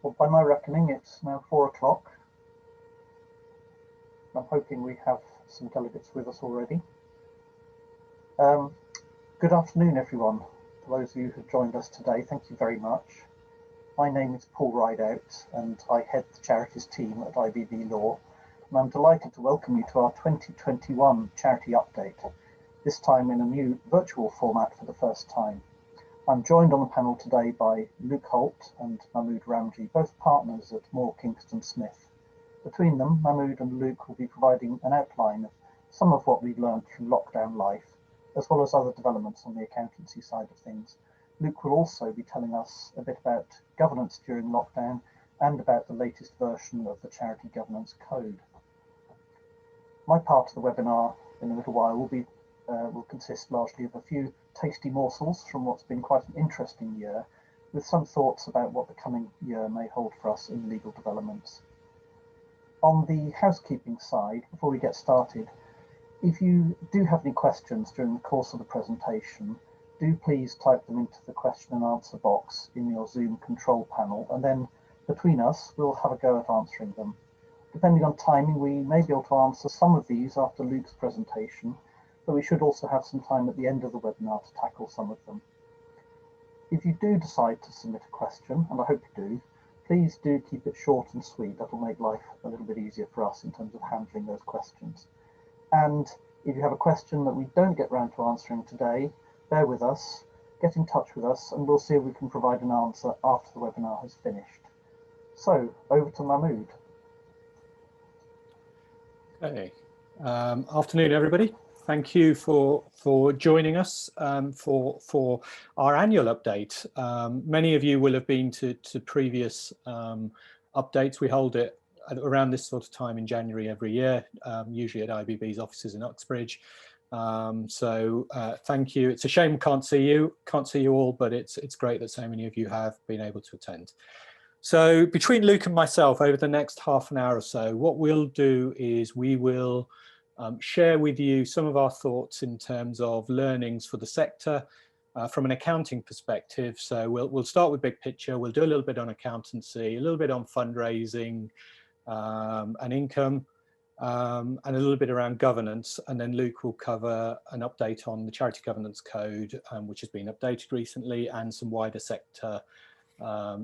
Well, by my reckoning, it's now 4 o'clock. I'm hoping we have some delegates with us already. Good afternoon, everyone. For those of you who've joined us today, thank you very much. My name is Paul Rideout, and I head the charities team at IBB Law, and I'm delighted to welcome you to our 2021 charity update, this time in a new virtual format for the first time. I'm joined on the panel today by Luke Holt and Mahmood Ramji, both partners at Moore Kingston Smith. Between them, Mahmood and Luke will be providing an outline of some of what we've learned through lockdown life, as well as other developments on the accountancy side of things. Luke will also be telling us a bit about governance during lockdown and about the latest version of the Charity Governance Code. My part of the webinar in a little while will consist largely of a few tasty morsels from what's been quite an interesting year, with some thoughts about what the coming year may hold for us in legal developments. On the housekeeping side, before we get started, if you do have any questions during the course of the presentation, do please type them into the question and answer box in your Zoom control panel, and then between us, we'll have a go at answering them. Depending on timing, we may be able to answer some of these after Luke's presentation, but we should also have some time at the end of the webinar to tackle some of them. If you do decide to submit a question, and I hope you do, please do keep it short and sweet. That will make life a little bit easier for us in terms of handling those questions. And if you have a question that we don't get round to answering today, bear with us, get in touch with us, and we'll see if we can provide an answer after the webinar has finished. So, over to Mahmood. Okay. Afternoon, everybody. Thank you for joining us for our annual update. Many of you will have been to previous updates. We hold it around this sort of time in January every year, usually at IBB's offices in Uxbridge. So thank you. It's a shame we can't see you all, but it's great that so many of you have been able to attend. So between Luke and myself, over the next half an hour or so, what we'll do is we will share with you some of our thoughts in terms of learnings for the sector from an accounting perspective. So we'll start with big picture. We'll do a little bit on accountancy, a little bit on fundraising and income, and a little bit around governance. And then Luke will cover an update on the Charity Governance Code, which has been updated recently, and some wider sector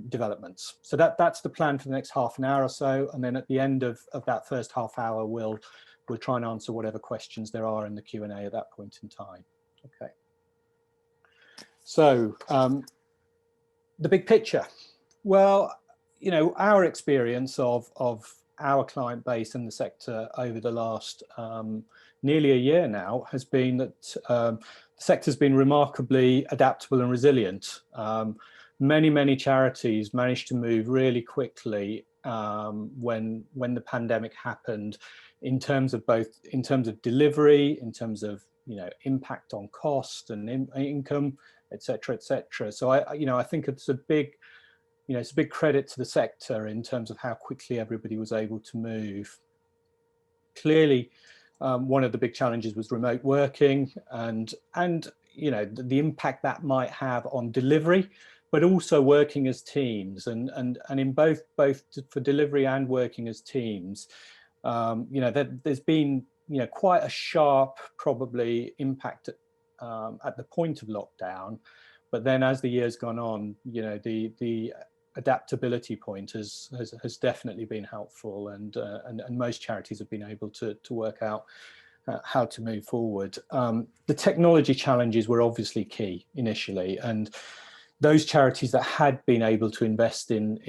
developments. So that's the plan for the next half an hour or so. And then at the end of that first half hour, we'll try and answer whatever questions there are in the Q&A at that point in time. Okay. So the big picture. Well, you know, our experience of our client base and the sector over the last nearly a year now has been that the sector's been remarkably adaptable and resilient. Many charities managed to move really quickly when the pandemic happened, in terms of delivery, in terms of impact on cost and income, etc. So I think it's a big credit to the sector in terms of how quickly everybody was able to move. Clearly, one of the big challenges was remote working and the impact that might have on delivery, but also working as teams, and in both for delivery and working as teams, there's been quite a sharp probably impact at the point of lockdown, but then as the year's gone on, the adaptability point has definitely been helpful, and most charities have been able to work out how to move forward. The technology challenges were obviously key initially, and those charities that had been able to invest in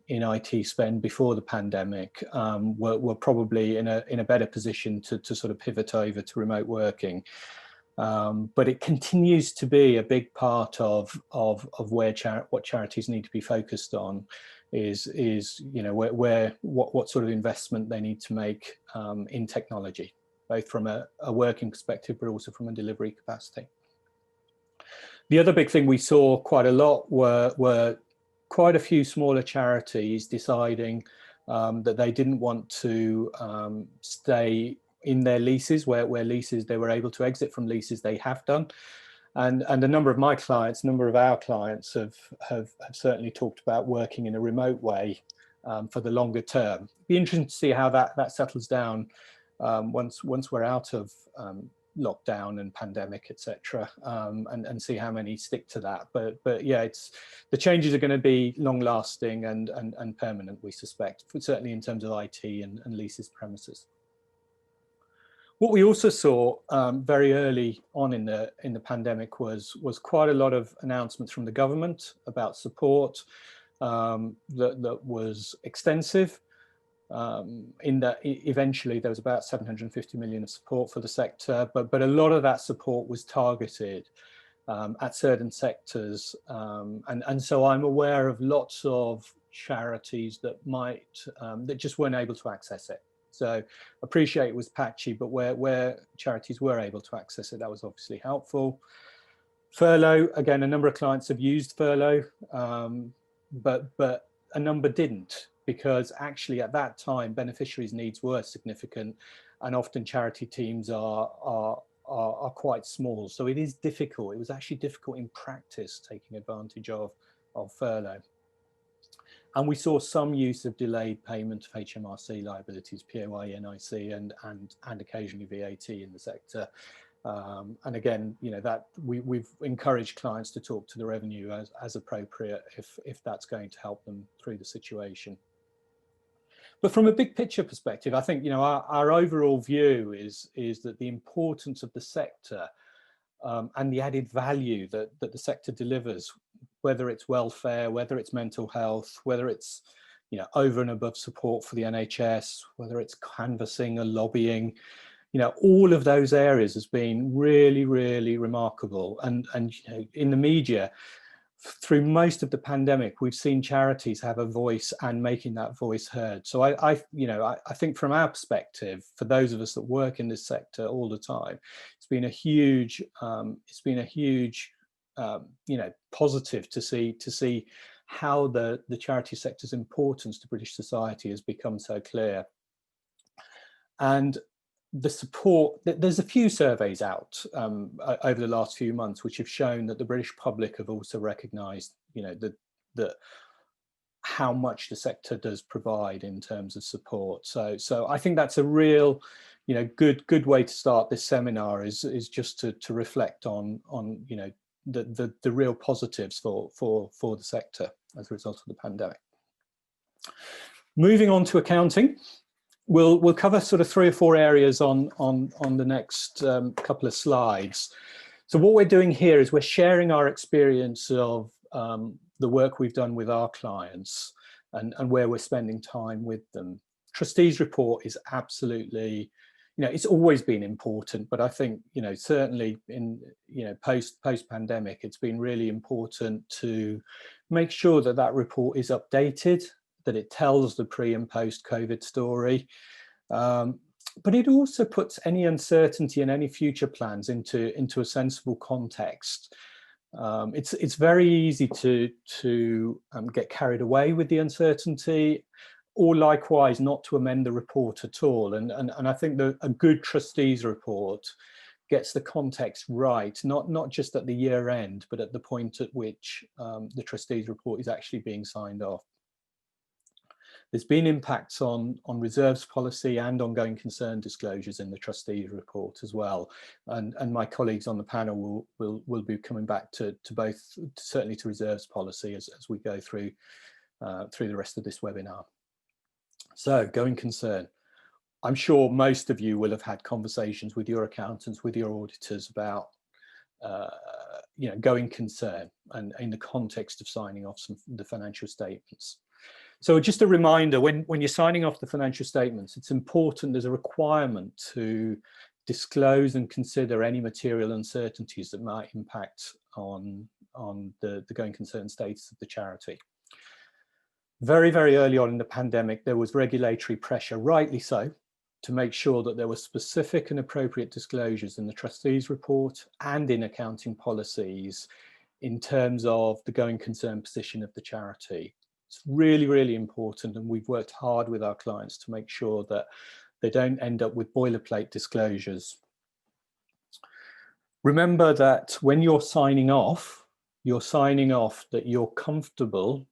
IT spend before the pandemic were probably in a better position to sort of pivot over to remote working. But it continues to be a big part of what charities need to be focused on is what sort of investment they need to make in technology, both from a working perspective, but also from a delivery capacity. The other big thing we saw quite a lot were quite a few smaller charities deciding that they didn't want to stay in their leases, where leases they were able to exit from leases they have done, And a number of my clients, a number of our clients have certainly talked about working in a remote way for the longer term. It'd be interesting to see how that settles down once we're out of lockdown and pandemic, etc., and see how many stick to that. But yeah, the changes are going to be long lasting and permanent, we suspect, certainly in terms of IT and leases premises. What we also saw very early on in the pandemic was quite a lot of announcements from the government about support that was extensive. In that eventually there was about 750 million of support for the sector, but a lot of that support was targeted at certain sectors, and so I'm aware of lots of charities that that just weren't able to access it. So appreciate it was patchy, but where charities were able to access it, that was obviously helpful. Furlough, again, a number of clients have used furlough, but a number didn't, because actually at that time beneficiaries' needs were significant, and often charity teams are quite small. So it is difficult. It was actually difficult in practice taking advantage of furlough. And we saw some use of delayed payment of HMRC liabilities, PAYE, NIC, and occasionally VAT in the sector. And again, you know, that we've encouraged clients to talk to the revenue as appropriate if that's going to help them through the situation. But from a big picture perspective, I think, you know, our overall view is that the importance of the sector and the added value that the sector delivers, whether it's welfare, whether it's mental health, whether it's, you know, over and above support for the NHS, whether it's canvassing or lobbying, you know, all of those areas has been really, really remarkable. And you know, in the media, through most of the pandemic, we've seen charities have a voice and making that voice heard. So I think from our perspective, for those of us that work in this sector all the time, it's been a huge, you know, positive to see how the charity sector's importance to British society has become so clear. And the support, there's a few surveys out over the last few months which have shown that the British public have also recognised, you know, the how much the sector does provide in terms of support. So I think that's a real, you know, good way to start this seminar is just to reflect on you know, the real positives for the sector as a result of the pandemic. Moving on to accounting. We'll cover sort of 3 or 4 areas on the next couple of slides. So what we're doing here is we're sharing our experience of the work we've done with our clients and where we're spending time with them. Trustees report is absolutely, you know, it's always been important, but I think, you know, certainly in, you know, post pandemic, it's been really important to make sure that that report is updated, that it tells the pre and post COVID story, but it also puts any uncertainty and any future plans into a sensible context. It's very easy to get carried away with the uncertainty, or likewise not to amend the report at all. And I think that a good trustees report gets the context right, not just at the year end, but at the point at which the trustees report is actually being signed off. There's been impacts on reserves policy and ongoing concern disclosures in the trustees report as well. And my colleagues on the panel will be coming back to both, certainly to reserves policy as we go through the rest of this webinar. So, going concern. I'm sure most of you will have had conversations with your accountants, with your auditors about you know, going concern and in the context of signing off the financial statements. So just a reminder, when you're signing off the financial statements, it's important, there's a requirement to disclose and consider any material uncertainties that might impact on the going concern status of the charity. Very, very early on in the pandemic, there was regulatory pressure, rightly so, to make sure that there were specific and appropriate disclosures in the trustees report and in accounting policies in terms of the going concern position of the charity. It's really, really important, and we've worked hard with our clients to make sure that they don't end up with boilerplate disclosures. Remember that when you're signing off that you're comfortable,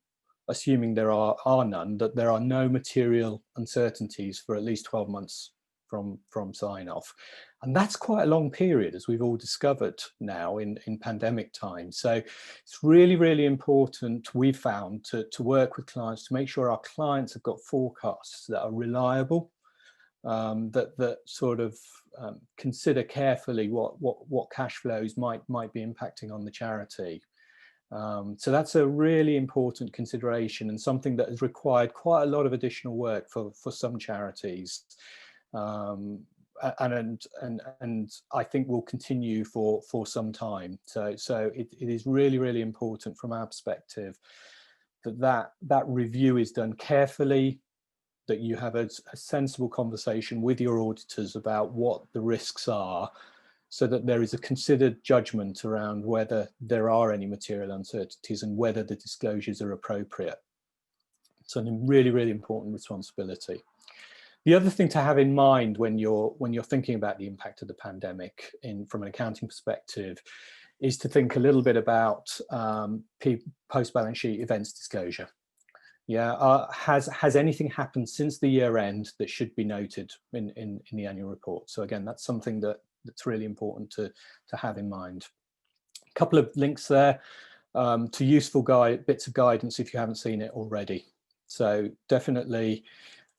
assuming there are none, that there are no material uncertainties for at least 12 months from sign off. And that's quite a long period, as we've all discovered now in pandemic times. So it's really, really important, we've found, to work with clients to make sure our clients have got forecasts that are reliable, that sort of consider carefully what cash flows might be impacting on the charity. So that's a really important consideration, and something that has required quite a lot of additional work for some charities, and I think will continue for some time. So it is really, really important from our perspective that review is done carefully, that you have a sensible conversation with your auditors about what the risks are, so that there is a considered judgment around whether there are any material uncertainties and whether the disclosures are appropriate. It's a really, really important responsibility. The other thing to have in mind when you're thinking about the impact of the pandemic from an accounting perspective is to think a little bit about post-balance sheet events disclosure. Yeah, has anything happened since the year end that should be noted in the annual report? So again, that's something that's really important to have in mind. A couple of links there to useful bits of guidance if you haven't seen it already. So definitely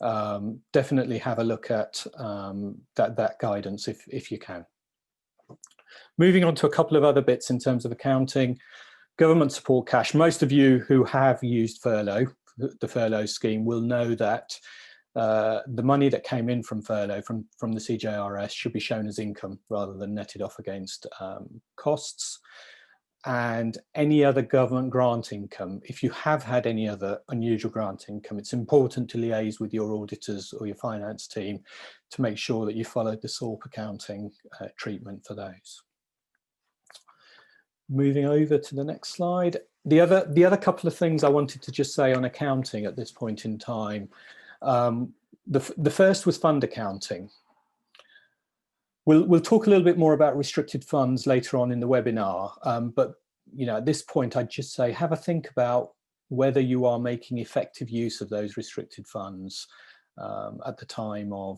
have a look at that guidance if you can. Moving on to a couple of other bits in terms of accounting. Government support cash. Most of you who have used furlough, the furlough scheme, will know that the money that came in from furlough from the CJRS should be shown as income rather than netted off against costs. And any other government grant income, if you have had any other unusual grant income, it's important to liaise with your auditors or your finance team to make sure that you followed the SORP accounting treatment for those. Moving over to the next slide. The other couple of things I wanted to just say on accounting at this point in time. The first was fund accounting. We'll talk a little bit more about restricted funds later on in the webinar, but at this point I'd just say have a think about whether you are making effective use of those restricted funds at the time of,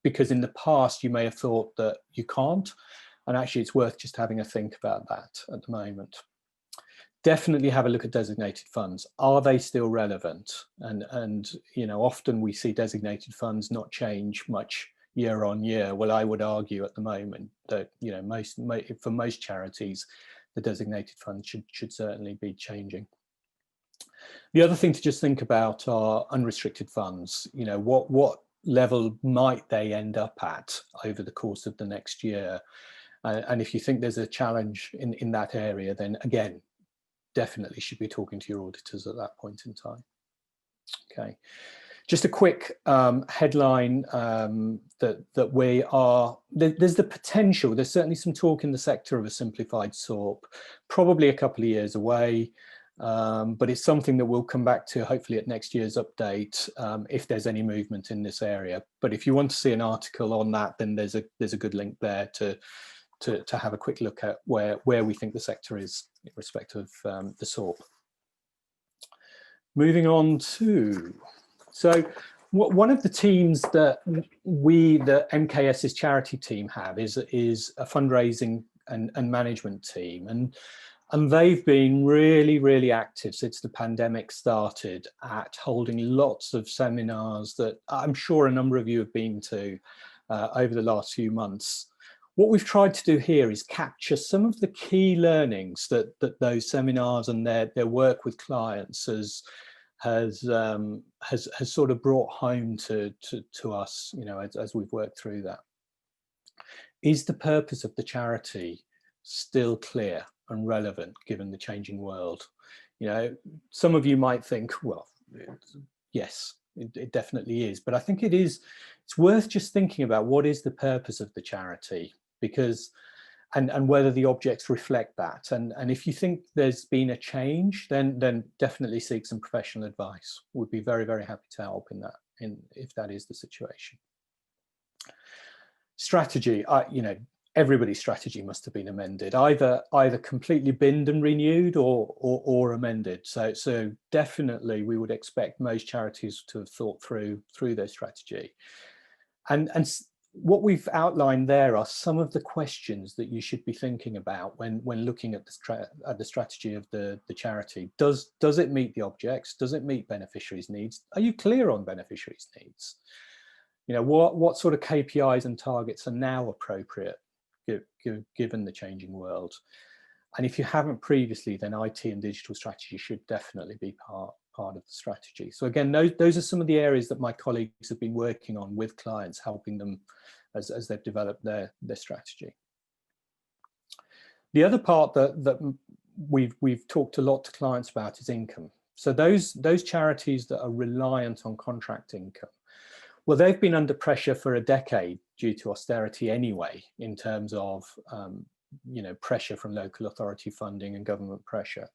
because in the past you may have thought that you can't, and actually it's worth just having a think about that at the moment. Definitely have a look at designated funds. Are they still relevant? And often we see designated funds not change much year on year. Well, I would argue at the moment that for most charities, the designated funds should certainly be changing. The other thing to just think about are unrestricted funds. What level might they end up at over the course of the next year? And if you think there's a challenge in that area, then again, definitely should be talking to your auditors at that point in time. Okay, just a quick headline that we are, there's the potential, there's certainly some talk in the sector of a simplified SORP, probably a couple of years away, but it's something that we'll come back to hopefully at next year's update if there's any movement in this area. But if you want to see an article on that, then there's a good link there to have a quick look at where we think the sector is in respect of the SORP. Moving on to, so one of the teams that the MKS's charity team have is a fundraising and management team, and they've been really, really active since the pandemic started at holding lots of seminars that I'm sure a number of you have been to over the last few months. What we've tried to do here is capture some of the key learnings that those seminars and their work with clients has sort of brought home to us, as we've worked through that. Is the purpose of the charity still clear and relevant given the changing world? Some of you might think, well, yes, it definitely is, but I think it's worth just thinking about what is the purpose of the charity, because and whether the objects reflect that, and if you think there's been a change, then definitely seek some professional advice. We'd be very, very happy to help in that, if that is the situation. Strategy, everybody's strategy must have been amended, either completely binned and renewed or amended. So definitely we would expect most charities to have thought through their strategy. And what we've outlined there are some of the questions that you should be thinking about when looking at the strategy of the charity. Does it meet the objects? Does it meet beneficiaries' needs? Are you clear on beneficiaries' needs? What sort of KPIs and targets are now appropriate given the changing world? And if you haven't previously, then IT and digital strategy should definitely be part of the strategy. So again, those are some of the areas that my colleagues have been working on with clients, helping them as they've developed their strategy. The other part that we've talked a lot to clients about is income. So those charities that are reliant on contract income, well, they've been under pressure for a decade due to austerity anyway, in terms of pressure from local authority funding and government pressure.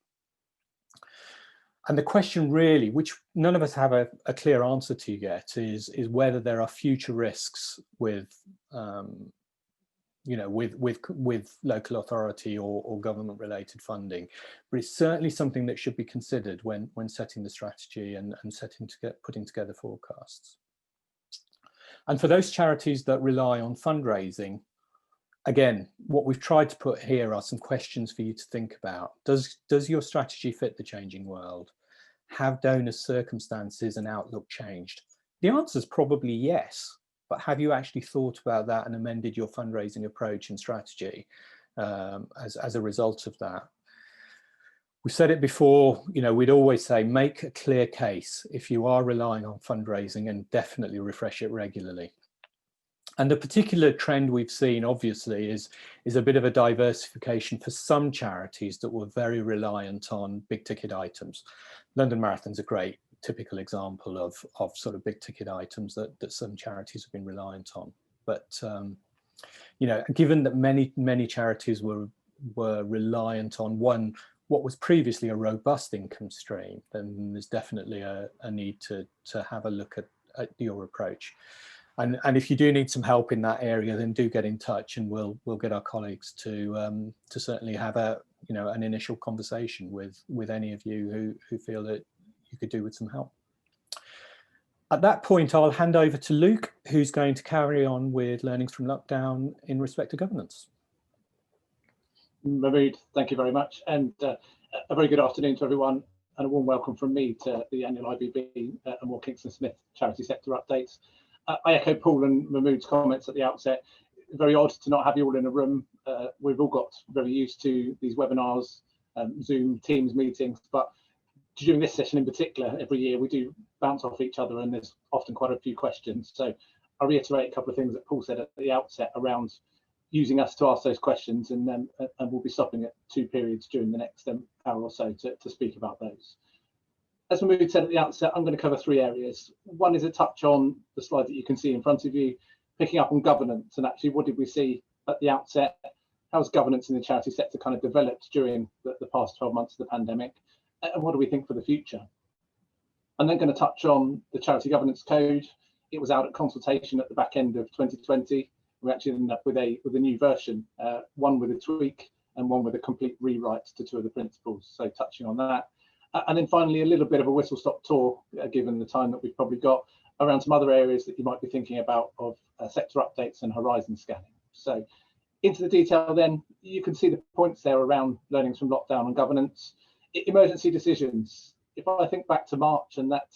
And the question really, which none of us have a clear answer to yet, is whether there are future risks with local authority or government related funding. But it's certainly something that should be considered when setting the strategy and putting together forecasts. And for those charities that rely on fundraising, again, what we've tried to put here are some questions for you to think about. Does your strategy fit the changing world? Have donors' circumstances and outlook changed? The answer is probably yes, but have you actually thought about that and amended your fundraising approach and strategy as a result of that? We said it before, we'd always say, make a clear case if you are relying on fundraising, and definitely refresh it regularly. And the particular trend we've seen, obviously, is a bit of a diversification for some charities that were very reliant on big ticket items. London Marathon's a great typical example of sort of big ticket items that some charities have been reliant on. But given that many charities were reliant on what was previously a robust income stream, then there's definitely a need to have a look at your approach. And if you do need some help in that area, then do get in touch, and we'll get our colleagues to certainly have an initial conversation with any of you who feel that you could do with some help. At that point, I'll hand over to Luke, who's going to carry on with learnings from lockdown in respect to governance. Mahmood, thank you very much, and a very good afternoon to everyone, and a warm welcome from me to the annual IBB and more Kingston Smith charity sector updates. I echo Paul and Mahmood's comments at the outset. Very odd to not have you all in a room. We've all got very used to these webinars, Zoom, Teams meetings, but during this session in particular, every year we do bounce off each other, and there's often quite a few questions. So I'll reiterate a couple of things that Paul said at the outset around using us to ask those questions, and we'll be stopping at 2 periods during the next hour or so to speak about those. As Mahmood said at the outset, I'm going to cover 3 areas. One is a touch on the slide that you can see in front of you, picking up on governance, and actually what did we see at the outset? How's governance in the charity sector kind of developed during the past 12 months of the pandemic, and what do we think for the future? I'm then going to touch on the Charity Governance Code. It was out at consultation at the back end of 2020. We actually ended up with a new version, one with a tweak and one with a complete rewrite to 2 of the principles. So touching on that. And then finally, a little bit of a whistle-stop tour, given the time that we've probably got, around some other areas that you might be thinking about of sector updates and horizon scanning. So into the detail then, you can see the points there around learnings from lockdown and governance. Emergency decisions. If I think back to March and that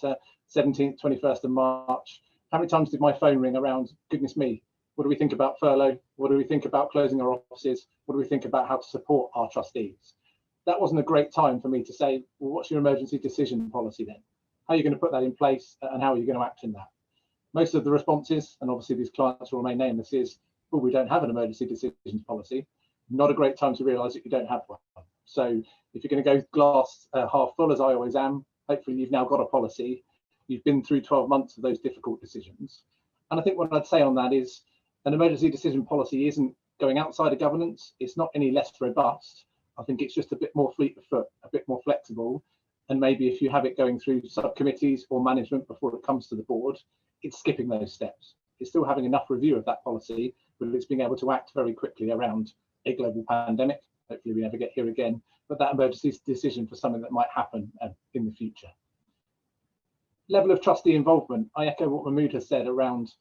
17th, 21st of March, how many times did my phone ring around, goodness me, what do we think about furlough? What do we think about closing our offices? What do we think about how to support our trustees? That wasn't a great time for me to say, well, what's your emergency decision policy then? How are you going to put that in place, and how are you going to act in that? Most of the responses, and obviously these clients will remain nameless, is, well, we don't have an emergency decisions policy. Not a great time to realise that you don't have one. So if you're going to go glass half full, as I always am, hopefully you've now got a policy. You've been through 12 months of those difficult decisions. And I think what I'd say on that is an emergency decision policy isn't going outside of governance. It's not any less robust. I think it's just a bit more fleet of foot, a bit more flexible. And maybe if you have it going through subcommittees or management before it comes to the board, it's skipping those steps. It's still having enough review of that policy but it's being able to act very quickly around a global pandemic. Hopefully we never get here again, but that emergency decision for something that might happen in the future. Level of trustee involvement. I echo what Mahmood has said around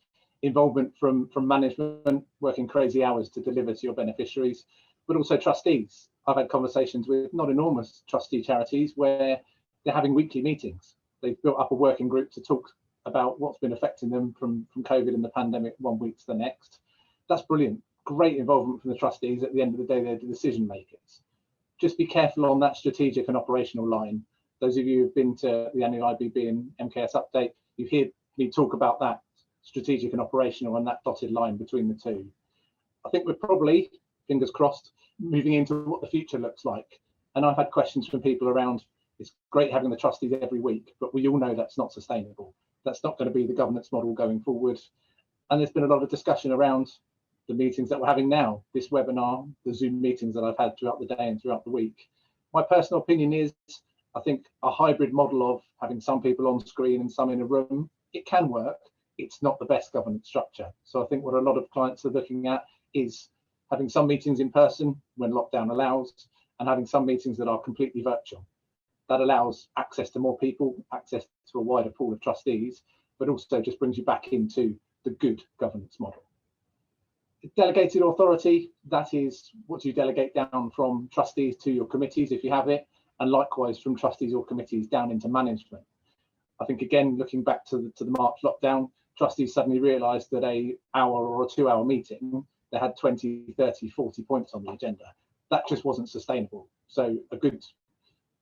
involvement from management, working crazy hours to deliver to your beneficiaries, but also trustees. I've had conversations with not enormous trustee charities where they're having weekly meetings. They've built up a working group to talk about what's been affecting them from COVID and the pandemic one week to the next. That's brilliant. Great involvement from the trustees. At the end of the day, they're the decision makers. Just be careful on that strategic and operational line. Those of you who've been to the annual IBB and MKS update, you've heard me talk about that strategic and operational and that dotted line between the two. I think we're probably, fingers crossed, moving into what the future looks like. And I've had questions from people around, it's great having the trustees every week, but we all know that's not sustainable. That's not going to be the governance model going forward. And there's been a lot of discussion around the meetings that we're having now, this webinar, the Zoom meetings that I've had throughout the day and throughout the week. My personal opinion is, I think a hybrid model of having some people on screen and some in a room, it can work. It's not the best governance structure. So I think what a lot of clients are looking at is having some meetings in person when lockdown allows, and having some meetings that are completely virtual. That allows access to more people, access to a wider pool of trustees, but also just brings you back into the good governance model. Delegated authority, that is what you delegate down from trustees to your committees if you have it, and likewise from trustees or committees down into management. I think again, looking back to the March lockdown, trustees suddenly realised that an hour or a 2 hour meeting, they had 20, 30, 40 points on the agenda. That just wasn't sustainable. So a good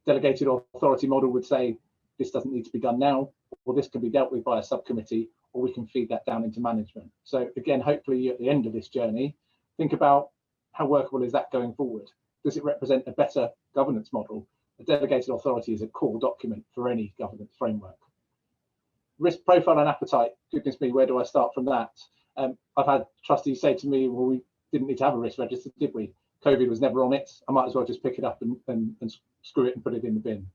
delegated authority model would say, this doesn't need to be done now, or this can be dealt with by a subcommittee, or we can feed that down into management. So again, hopefully at the end of this journey, think about how workable is that going forward? Does it represent a better governance model? A delegated authority is a core document for any governance framework. Risk profile and appetite, goodness me, where do I start from that? I've had trustees say to me, well, we didn't need to have a risk register, did we? COVID was never on it. I might as well just pick it up and screw it and put it in the bin.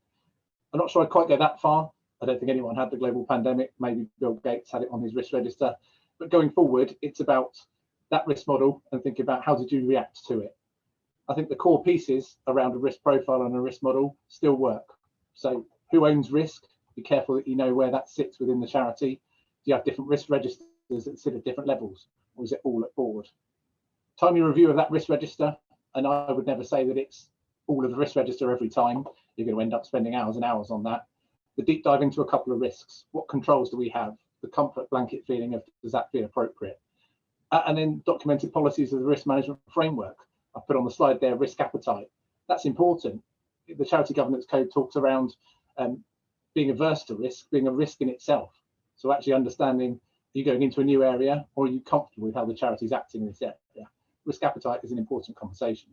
I'm not sure I'd quite go that far. I don't think anyone had the global pandemic. Maybe Bill Gates had it on his risk register. But going forward, it's about that risk model and thinking about how did you react to it. I think the core pieces around a risk profile and a risk model still work. So who owns risk? Be careful that you know where that sits within the charity. Do you have different risk registers that sit at different levels, or is it all at board? Timely review of that risk register, and I would never say that it's all of the risk register every time. You're going to end up spending hours and hours on that. The deep dive into a couple of risks. What controls do we have? The comfort blanket feeling of, does that feel appropriate? And then documented policies of the risk management framework. I put on the slide there, risk appetite. That's important. The Charity Governance Code talks around being averse to risk, being a risk in itself. So actually understanding, are you going into a new area, or are you comfortable with how the charity is acting in this area? Risk appetite is an important conversation.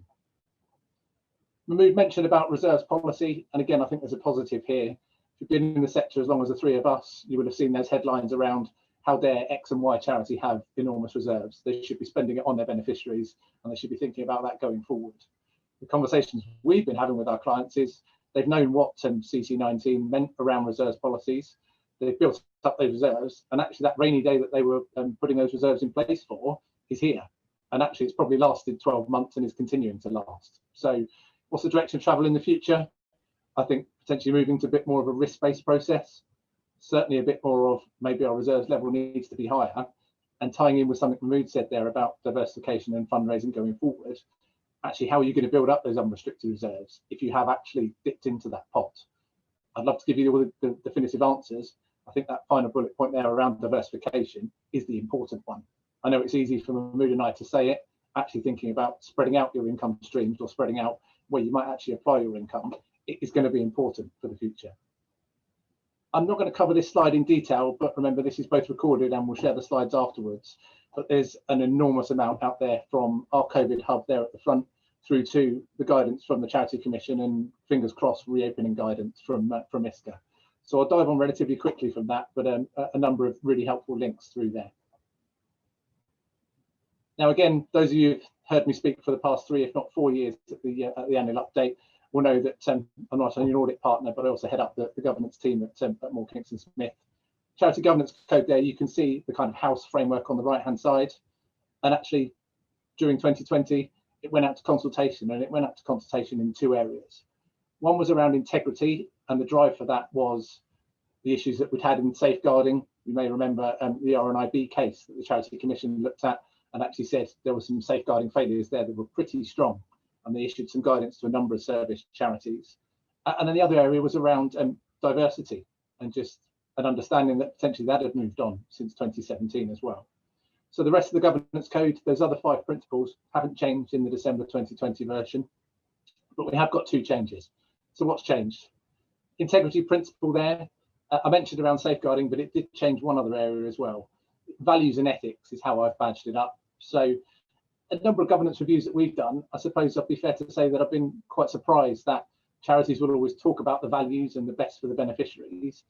Mahmood mentioned about reserves policy, and again, I think there's a positive here. If you've been in the sector as long as the three of us, you will have seen those headlines around how dare X and Y charity have enormous reserves. They should be spending it on their beneficiaries, and they should be thinking about that going forward. The conversations we've been having with our clients is they've known what CC19 meant around reserves policies. They've built up those reserves, and actually that rainy day that they were putting those reserves in place for is here. And actually it's probably lasted 12 months and is continuing to last. So what's the direction of travel in the future? I think potentially moving to a bit more of a risk-based process, certainly a bit more of maybe our reserves level needs to be higher, and tying in with something Mahmood said there about diversification and fundraising going forward. Actually, how are you going to build up those unrestricted reserves if you have actually dipped into that pot? I'd love to give you all the definitive answers. I think that final bullet point there around diversification is the important one. I know it's easy for Mahmood and I to say it, actually thinking about spreading out your income streams or spreading out where you might actually apply your income. It is going to be important for the future. I'm not going to cover this slide in detail, but remember this is both recorded and we'll share the slides afterwards. But there's an enormous amount out there from our COVID hub there at the front through to the guidance from the Charity Commission and fingers crossed reopening guidance from ISCA. So I'll dive on relatively quickly from that, but a number of really helpful links through there. Now, again, those of you who've heard me speak for the past 3, if not 4 years at the annual update will know that I'm not only an audit partner, but I also head up the governance team at Moore Kingston Smith. Charity Governance Code there, you can see the kind of house framework on the right-hand side. And actually, during 2020, it went out to consultation, and it went out to consultation in two areas. One was around integrity, and the drive for that was the issues that we'd had in safeguarding. You may remember the Rnib case that the Charity Commission looked at and actually said there were some safeguarding failures there that were pretty strong, and they issued some guidance to a number of service charities. And then the other area was around diversity, and just an understanding that potentially that had moved on since 2017 as well. So the rest of the governance code, those other 5 principles haven't changed in the December 2020 version, but we have got 2 changes. So what's changed? Integrity principle there, I mentioned around safeguarding, but it did change one other area as well. Values and ethics is how I've badged it up. So a number of governance reviews that we've done, I suppose I'd be fair to say that I've been quite surprised that charities will always talk about the values and the best for the beneficiaries.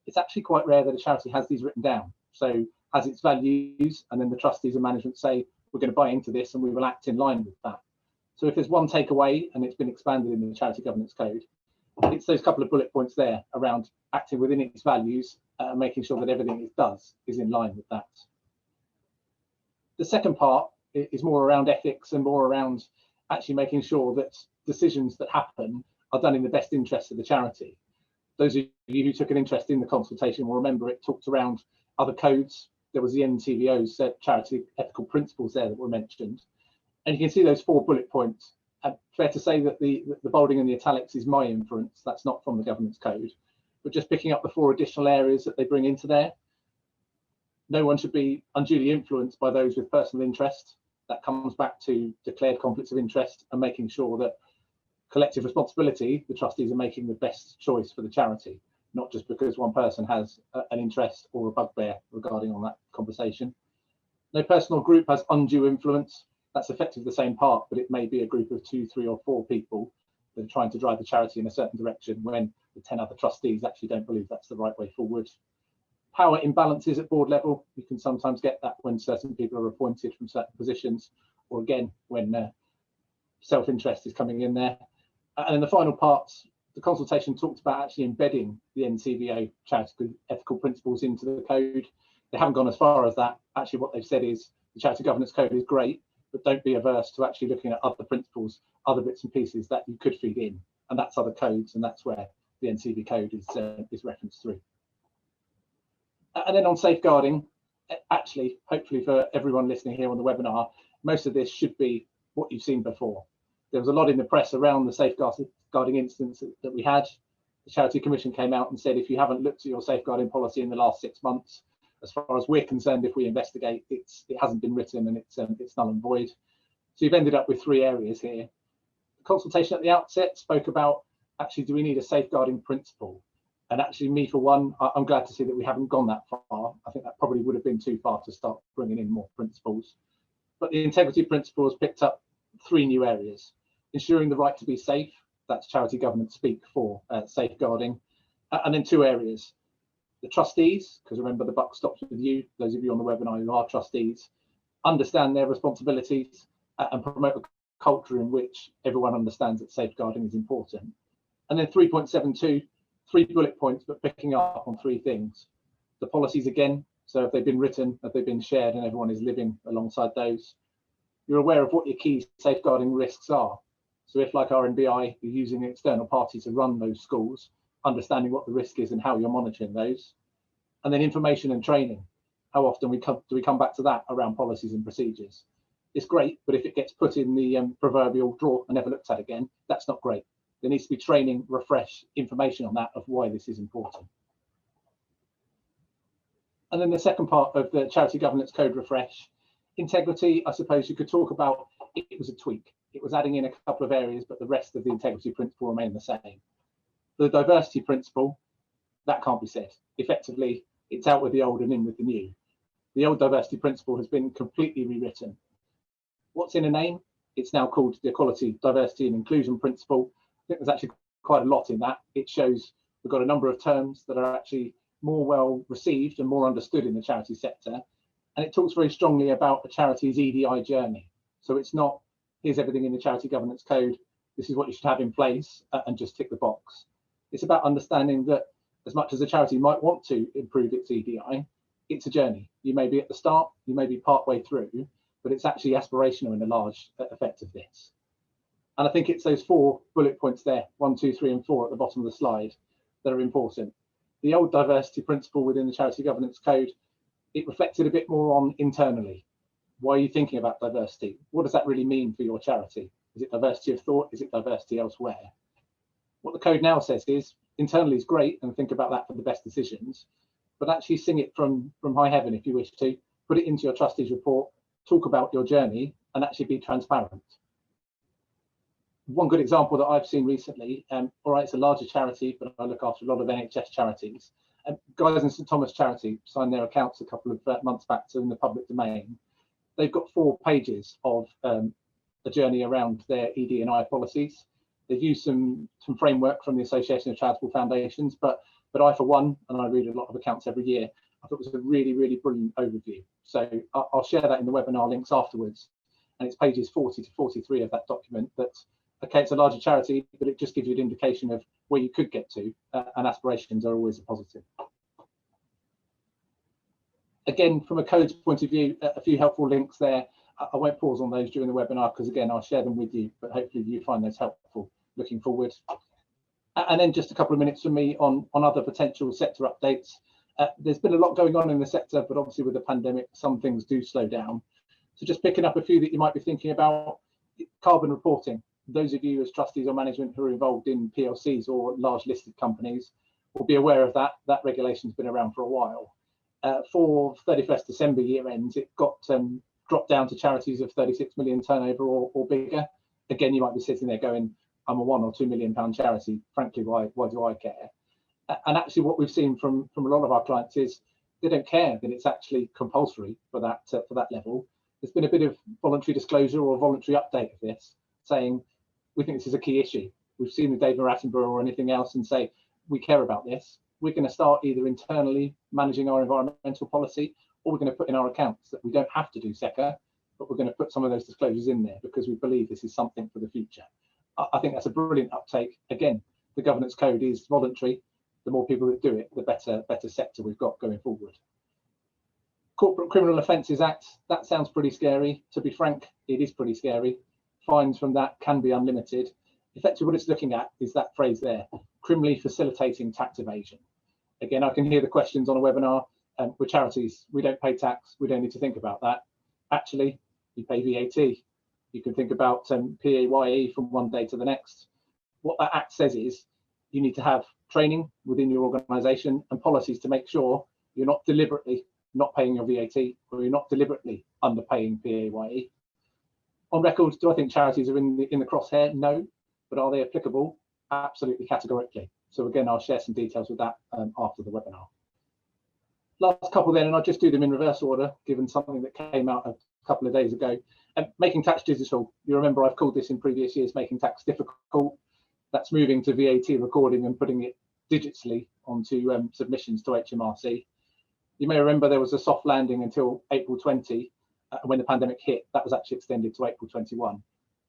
It's actually quite rare that a charity has these written down. So has its values, and then the trustees and management say, we're going to buy into this and we will act in line with that. So if there's one takeaway, and it's been expanded in the Charity Governance Code, it's those couple of bullet points there around acting within its values and making sure that everything it does is in line with that. The second part is more around ethics and more around actually making sure that decisions that happen are done in the best interest of the charity. Those of you who took an interest in the consultation will remember it talked around other codes. There was the NCVO's charity ethical principles there that were mentioned. And you can see those 4 bullet points. Fair to say that the bolding and the italics is my inference. That's not from the governance code. But just picking up the 4 additional areas that they bring into there. No one should be unduly influenced by those with personal interest. That comes back to declared conflicts of interest and making sure that collective responsibility, the trustees are making the best choice for the charity, not just because one person has an interest or a bugbear regarding on that conversation. No personal group has undue influence. That's effectively the same part, but it may be a group of 2, 3 or 4 people that are trying to drive the charity in a certain direction when the 10 other trustees actually don't believe that's the right way forward. Power imbalances at board level, you can sometimes get that when certain people are appointed from certain positions, or again, when self-interest is coming in there. And then the final parts, the consultation talked about actually embedding the NCVO charity ethical principles into the code. They haven't gone as far as that. Actually, what they've said is the Charity Governance Code is great, but don't be averse to actually looking at other principles, other bits and pieces that you could feed in. And that's other codes, and that's where the NCV code is referenced through. And then on safeguarding, actually, hopefully for everyone listening here on the webinar, most of this should be what you've seen before. There was a lot in the press around the safeguarding incidents that we had. The Charity Commission came out and said, if you haven't looked at your safeguarding policy in the last 6 months, as far as we're concerned, if we investigate, it hasn't been written and it's null and void. So you've ended up with 3 areas here. The consultation at the outset spoke about, actually, do we need a safeguarding principle? And actually, me for one, I'm glad to see that we haven't gone that far. I think that probably would have been too far to start bringing in more principles. But the integrity principle has picked up 3 new areas. Ensuring the right to be safe, that's charity governance speak for safeguarding. And then 2 areas. The trustees, because remember the buck stops with you, those of you on the webinar who are trustees, understand their responsibilities and promote a culture in which everyone understands that safeguarding is important. And then 3.72, 3 bullet points, but picking up on 3 things. The policies again, so if they've been written, if they've been shared and everyone is living alongside those. You're aware of what your key safeguarding risks are. So if, like RNBI, you're using an external party to run those schools, understanding what the risk is and how you're monitoring those. And then information and training. How often do we come back to that around policies and procedures? It's great, but if it gets put in the proverbial drawer and never looked at again, that's not great. There needs to be training, refresh, information on that of why this is important. And then the second part of the Charity Governance Code refresh, integrity, I suppose you could talk about, it was a tweak. It was adding in a couple of areas, but the rest of the integrity principle remained the same. The diversity principle, that can't be said. Effectively, it's out with the old and in with the new. The old diversity principle has been completely rewritten. What's in a name? It's now called the Equality, Diversity and Inclusion Principle. I think there's actually quite a lot in that. It shows we've got a number of terms that are actually more well received and more understood in the charity sector. And it talks very strongly about a charity's EDI journey. So it's not, here's everything in the Charity Governance Code, this is what you should have in place, and just tick the box. It's about understanding that as much as a charity might want to improve its EDI, it's a journey. You may be at the start, you may be partway through, but it's actually aspirational in a large effect of this. And I think it's those 4 bullet points there, 1, 2, 3, and 4 at the bottom of the slide, that are important. The old diversity principle within the Charity Governance Code, it reflected a bit more on internally. Why are you thinking about diversity? What does that really mean for your charity? Is it diversity of thought? Is it diversity elsewhere? What the code now says is internally is great, and think about that for the best decisions, but actually sing it from high heaven if you wish to, put it into your trustees report, talk about your journey, and actually be transparent. One good example that I've seen recently, all right, it's a larger charity, but I look after a lot of NHS charities. Guys in St Thomas Charity signed their accounts a couple of months back, so in the public domain. They've got 4 pages of a journey around their ED&I policies. They've used some framework from the Association of Charitable Foundations, but I, for one, and I read a lot of accounts every year, I thought it was a really, really brilliant overview. So I'll share that in the webinar links afterwards. And it's pages 40 to 43 of that document that, okay, it's a larger charity, but it just gives you an indication of where you could get to, and aspirations are always a positive. Again, from a codes point of view, a few helpful links there. I won't pause on those during the webinar because, again, I'll share them with you, but hopefully you find those helpful looking forward. And then just a couple of minutes from me on other potential sector updates. There's been a lot going on in the sector, but obviously with the pandemic, some things do slow down. So just picking up a few that you might be thinking about. Carbon reporting. Those of you as trustees or management who are involved in PLCs or large listed companies will be aware of that. That regulation's been around for a while. For 31st December year ends, it got dropped down to charities of 36 million turnover or bigger. Again, you might be sitting there going, I'm a £1 or £2 million charity. Frankly, why do I care? And actually, what we've seen from a lot of our clients is they don't care that it's actually compulsory for that level. There's been a bit of voluntary disclosure or voluntary update of this, saying we think this is a key issue. We've seen the David Attenborough or anything else and say we care about this. We're going to start either internally managing our environmental policy, or we're going to put in our accounts that we don't have to do SECA, but we're going to put some of those disclosures in there because we believe this is something for the future. I think that's a brilliant uptake. Again, the governance code is voluntary. The more people that do it, the better sector we've got going forward. Corporate Criminal Offences Act, that sounds pretty scary. To be frank, it is pretty scary. Fines from that can be unlimited. Effectively, what it's looking at is that phrase there, criminally facilitating tax evasion. Again, I can hear the questions on a webinar. We're charities, we don't pay tax, we don't need to think about that. Actually, you pay VAT. You can think about PAYE from one day to the next. What that act says is you need to have training within your organisation and policies to make sure you're not deliberately not paying your VAT, or you're not deliberately underpaying PAYE. On record, do I think charities are in the crosshair? No, but are they applicable? Absolutely, categorically. So again, I'll share some details with that after the webinar. Last couple then, and I'll just do them in reverse order, given something that came out a couple of days ago. Making tax digital. You remember I've called this in previous years, making tax difficult. That's moving to VAT recording and putting it digitally onto submissions to HMRC. You may remember there was a soft landing until April 20. When the pandemic hit, that was actually extended to April 21.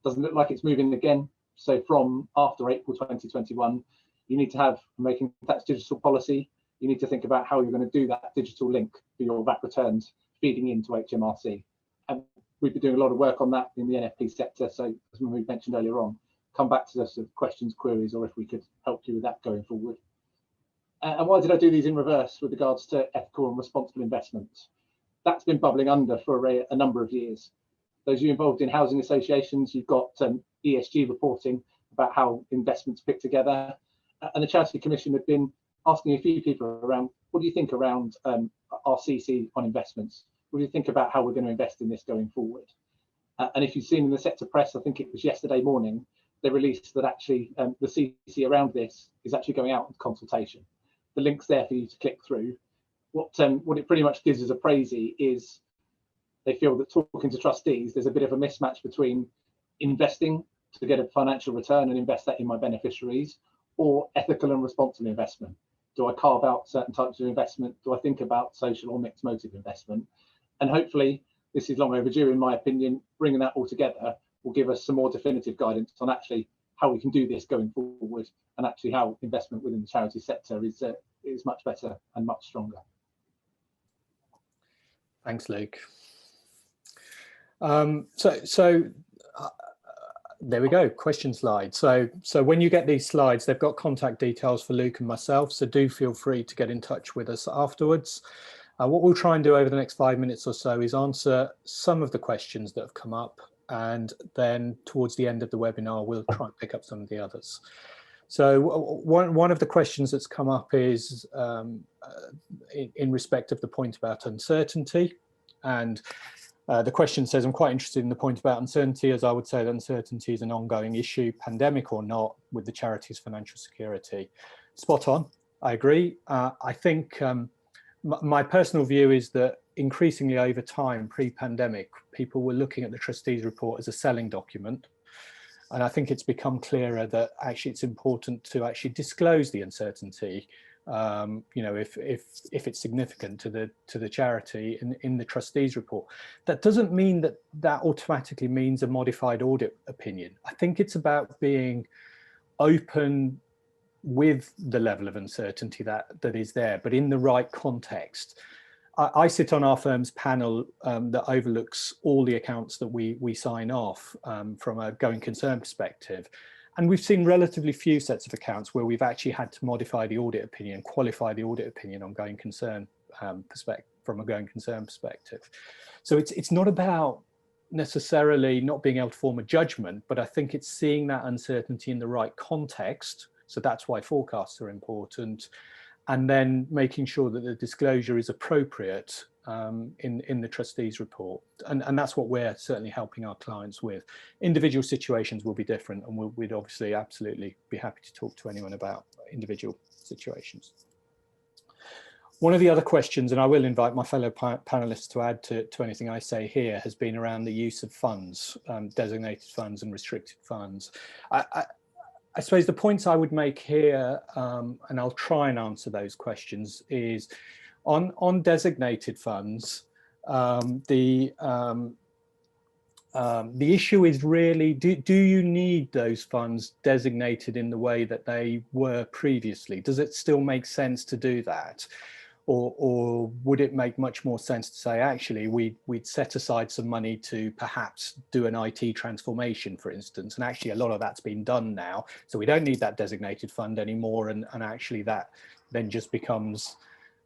Doesn't look like it's moving again. So from after April 2021, you need to have a making tax digital policy. You need to think about how you're going to do that digital link for your VAT returns feeding into HMRC. And we've been doing a lot of work on that in the NFP sector. So as we mentioned earlier on, come back to us with questions, queries, or if we could help you with that going forward. And why did I do these in reverse with regards to ethical and responsible investments? That's been bubbling under for a number of years. Those of you involved in housing associations, you've got ESG reporting about how investments pick together. And the Charity Commission had been asking a few people around, what do you think around RCC on investments? What do you think about how we're going to invest in this going forward? And if you've seen in the sector press, I think it was yesterday morning, they released that actually the CC around this is actually going out with consultation. The link's there for you to click through. What it pretty much gives as a praisey is they feel that talking to trustees, there's a bit of a mismatch between investing to get a financial return and invest that in my beneficiaries, or ethical and responsible investment. Do I carve out certain types of investment? Do I think about social or mixed motive investment? And hopefully, this is long overdue, in my opinion. Bringing that all together will give us some more definitive guidance on actually how we can do this going forward, and actually how investment within the charity sector is much better and much stronger. Thanks, Luke. There we go, question slide. So when you get these slides, they've got contact details for Luke and myself, so do feel free to get in touch with us afterwards. What we'll try and do over the next 5 minutes or so is answer some of the questions that have come up, and then towards the end of the webinar, we'll try and pick up some of the others. So one of the questions that's come up is in respect of the point about uncertainty. And the question says, I'm quite interested in the point about uncertainty, as I would say that uncertainty is an ongoing issue, pandemic or not, with the charity's financial security. Spot on, I agree. I think my personal view is that increasingly over time, pre-pandemic, people were looking at the trustees report as a selling document. And I think it's become clearer that actually it's important to actually disclose the uncertainty, you know, if it's significant to the charity in the trustees report. That doesn't mean that automatically means a modified audit opinion. I think it's about being open with the level of uncertainty that is there, but in the right context. I sit on our firm's panel that overlooks all the accounts that we sign off from a going concern perspective. And we've seen relatively few sets of accounts where we've actually had to modify the audit opinion, qualify the audit opinion on going concern from a going concern perspective. So it's not about necessarily not being able to form a judgment, but I think it's seeing that uncertainty in the right context. So that's why forecasts are important. And then making sure that the disclosure is appropriate in the trustees report. And that's what we're certainly helping our clients with. Individual situations will be different, and we'd obviously absolutely be happy to talk to anyone about individual situations. One of the other questions, and I will invite my fellow panelists to add to anything I say here, has been around the use of funds, designated funds and restricted funds. I suppose the points I would make here, and I'll try and answer those questions, is on designated funds, the issue is really, do you need those funds designated in the way that they were previously? Does it still make sense to do that? Or would it make much more sense to say, actually, we'd set aside some money to perhaps do an IT transformation, for instance, and actually a lot of that's been done now, so we don't need that designated fund anymore, and actually that then just becomes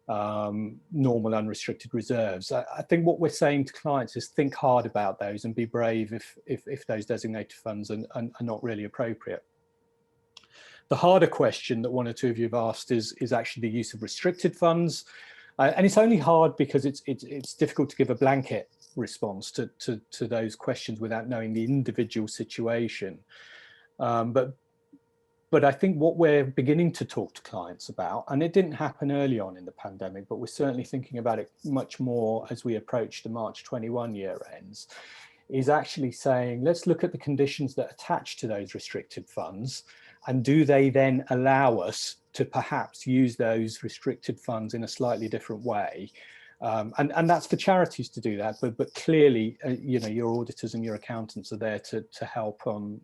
normal unrestricted reserves. I think what we're saying to clients is think hard about those and be brave if those designated funds are not really appropriate. The harder question that one or two of you have asked is actually the use of restricted funds. And it's only hard because it's difficult to give a blanket response to those questions without knowing the individual situation. But I think what we're beginning to talk to clients about, and it didn't happen early on in the pandemic, but we're certainly thinking about it much more as we approach the March 21 year ends, is actually saying, let's look at the conditions that attach to those restricted funds. And do they then allow us to perhaps use those restricted funds in a slightly different way? And that's for charities to do that, but clearly, you know, your auditors and your accountants are there to help on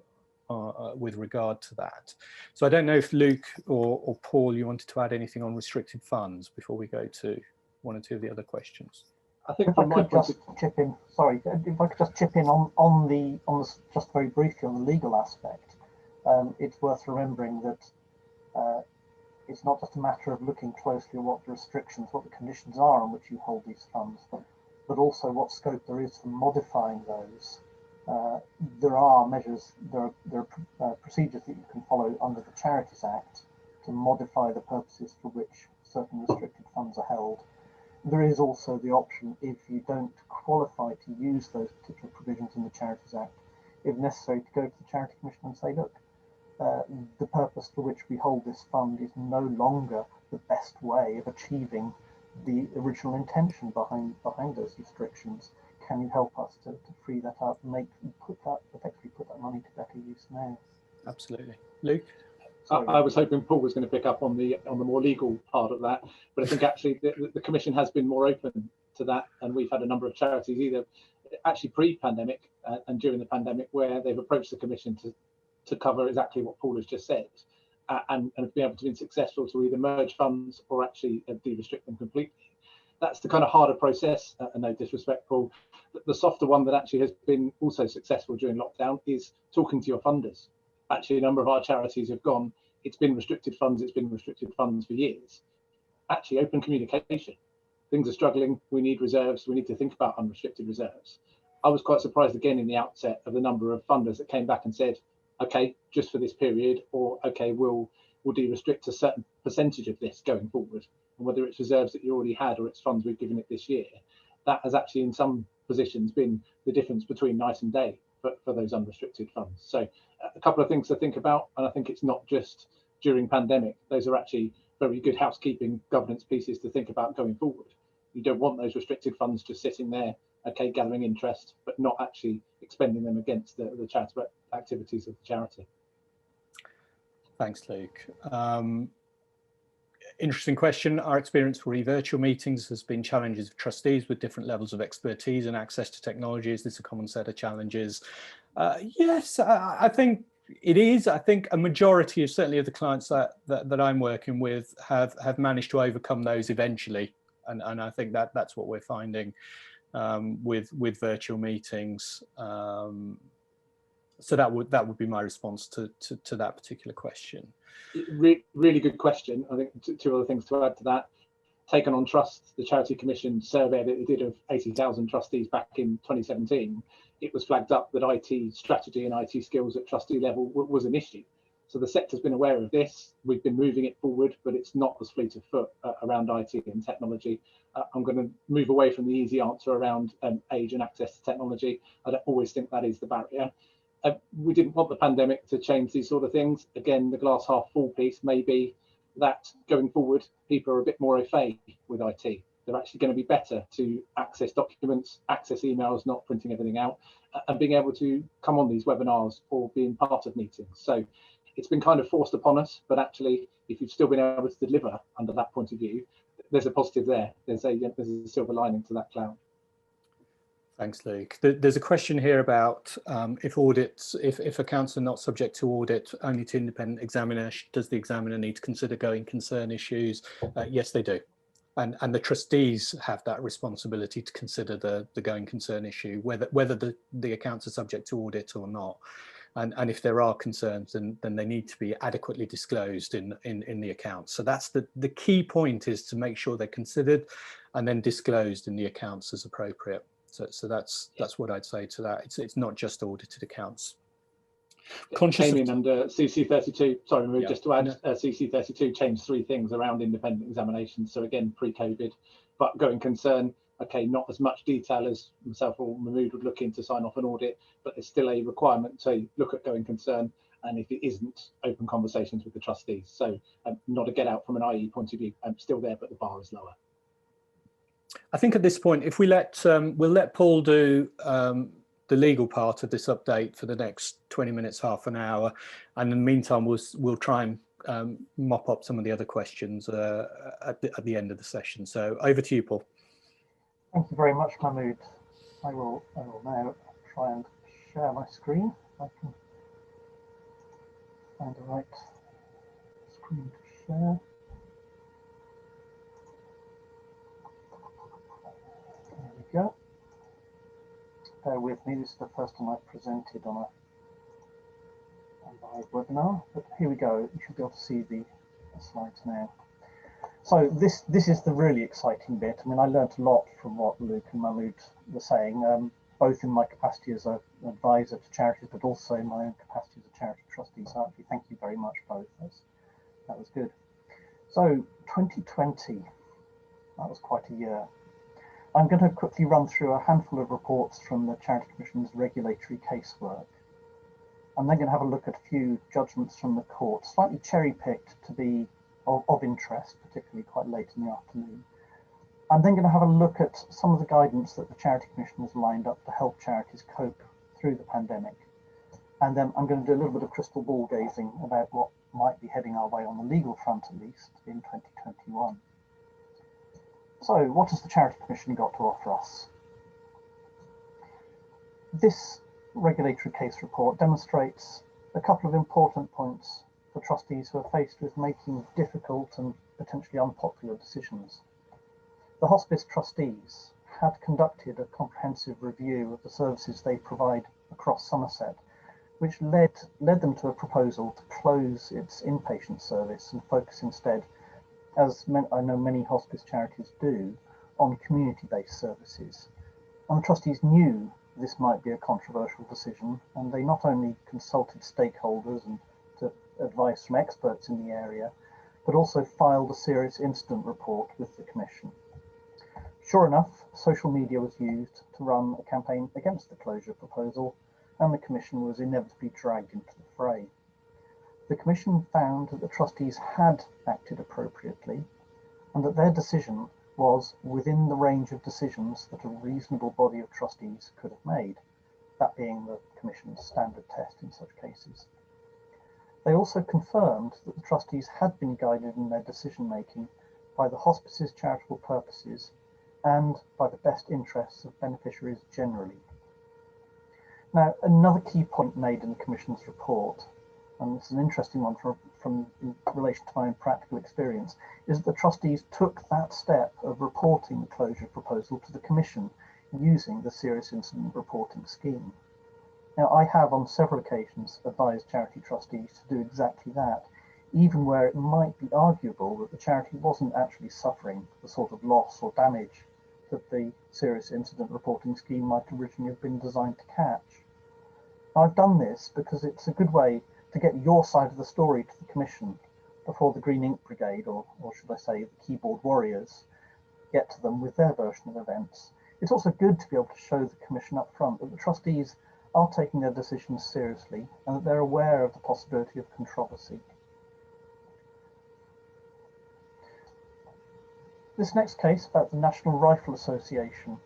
with regard to that. So I don't know if Luke or Paul, you wanted to add anything on restricted funds before we go to one or two of the other questions. I think if I could just chip in, sorry, if I could just chip in on the just very briefly on the legal aspect. It's worth remembering that it's not just a matter of looking closely at what the restrictions, what the conditions are on which you hold these funds, but also what scope there is for modifying those. There are measures, there are procedures that you can follow under the Charities Act to modify the purposes for which certain restricted funds are held. There is also the option, if you don't qualify to use those particular provisions in the Charities Act, if necessary, to go to the Charity Commission and say, look, the purpose for which we hold this fund is no longer the best way of achieving the original intention behind those restrictions. Can you help us to free that up and effectively put that money to better use now? Absolutely. Luke? I was hoping Paul was going to pick up on the more legal part of that, but I think actually the Commission has been more open to that, and we've had a number of charities, either actually pre-pandemic and during the pandemic, where they've approached the Commission to cover exactly what Paul has just said, and have been able to be successful to either merge funds or actually de-restrict them completely. That's the kind of harder process, and no disrespect, Paul. The softer one that actually has been also successful during lockdown is talking to your funders. Actually, a number of our charities have gone, it's been restricted funds for years. Actually, open communication. Things are struggling, we need reserves, we need to think about unrestricted reserves. I was quite surprised again in the outset of the number of funders that came back and said, okay, just for this period, or okay, we'll de-restrict a certain percentage of this going forward. And whether it's reserves that you already had or it's funds we've given it this year, that has actually in some positions been the difference between night and day for those unrestricted funds. So a couple of things to think about, and I think it's not just during pandemic, those are actually very good housekeeping governance pieces to think about going forward. You don't want those restricted funds just sitting there, okay, gathering interest, but not actually expending them against the charitable activities of the charity. Thanks, Luke. Interesting question. Our experience for virtual meetings has been challenges of trustees with different levels of expertise and access to technology. Is this a common set of challenges? Yes, I think it is. I think a majority of certainly of the clients that I'm working with have managed to overcome those eventually. And I think that's what we're finding with virtual meetings. So that would be my response to that particular question. Really good question. I think two other things to add to that. Taken on Trust, the Charity Commission survey that it did of 80,000 trustees back in 2017, it was flagged up that IT strategy and IT skills at trustee level was an issue. So the sector's been aware of this. We've been moving it forward, but it's not as fleet of foot around IT and technology. I'm going to move away from the easy answer around age and access to technology. I don't always think that is the barrier. We didn't want the pandemic to change these sort of things. Again, the glass half full piece may be that going forward, people are a bit more au fait with IT. They're actually going to be better to access documents, access emails, not printing everything out, and being able to come on these webinars or being part of meetings. So it's been kind of forced upon us, but actually, if you've still been able to deliver under that point of view, there's a positive there. There's a silver lining to that cloud. Thanks, Luke. There's a question here about if accounts are not subject to audit, only to independent examiner, does the examiner need to consider going concern issues? Yes, they do. And the trustees have that responsibility to consider the going concern issue, whether the accounts are subject to audit or not. And if there are concerns, then they need to be adequately disclosed in the accounts. So that's the key point, is to make sure they're considered and then disclosed in the accounts as appropriate. So that's what I'd say to that. It's not just audited accounts. Came in under CC32. Sorry, yeah, just to add, CC32 changed 3 things around independent examinations. So again, pre-COVID, but going concern. Okay, not as much detail as myself or Mahmood would look in to sign off an audit, but there's still a requirement to look at going concern. And if it isn't, open conversations with the trustees. So not a get out from an IE point of view. Still there, but the bar is lower. I think at this point, if we we'll let Paul do the legal part of this update for the next 20 minutes, half an hour, and in the meantime, we'll try and mop up some of the other questions at the end of the session. So over to you, Paul. Thank you very much, Mahmood. I will now try and share my screen. I can find the right screen to share. There we go. Bear with me, this is the first time I've presented on a live webinar, but here we go. You should be able to see the slides now. So this is the really exciting bit. I mean, I learned a lot from what Luke and Mahmood were saying, both in my capacity as an advisor to charities, but also in my own capacity as a charity trustee. So actually, thank you very much, both. That was good. So 2020, that was quite a year. I'm going to quickly run through a handful of reports from the Charity Commission's regulatory casework. I'm then going to have a look at a few judgments from the court, slightly cherry-picked to be of interest, particularly quite late in the afternoon. I'm then going to have a look at some of the guidance that the Charity Commission has lined up to help charities cope through the pandemic. And then I'm going to do a little bit of crystal ball gazing about what might be heading our way on the legal front, at least, in 2021. So what has the Charity Commission got to offer us? This regulatory case report demonstrates a couple of important points for trustees who are faced with making difficult and potentially unpopular decisions. The hospice trustees had conducted a comprehensive review of the services they provide across Somerset, which led them to a proposal to close its inpatient service and focus instead, as I know many hospice charities do, on community-based services. And the trustees knew this might be a controversial decision, and they not only consulted stakeholders and took advice from experts in the area, but also filed a serious incident report with the Commission. Sure enough, social media was used to run a campaign against the closure proposal, and the Commission was inevitably dragged into the fray. The Commission found that the trustees had acted appropriately, and that their decision was within the range of decisions that a reasonable body of trustees could have made, that being the Commission's standard test in such cases. They also confirmed that the trustees had been guided in their decision-making by the hospice's charitable purposes and by the best interests of beneficiaries generally. Now, another key point made in the Commission's report, and this is an interesting one from in relation to my own practical experience, is that the trustees took that step of reporting the closure proposal to the Commission using the serious incident reporting scheme. Now, I have on several occasions advised charity trustees to do exactly that, even where it might be arguable that the charity wasn't actually suffering the sort of loss or damage that the serious incident reporting scheme might originally have been designed to catch. Now, I've done this because it's a good way to get your side of the story to the Commission before the Green Ink Brigade, or should I say the keyboard warriors, get to them with their version of events. It's also good to be able to show the Commission up front that the trustees are taking their decisions seriously and that they're aware of the possibility of controversy. This next case about the National Rifle Association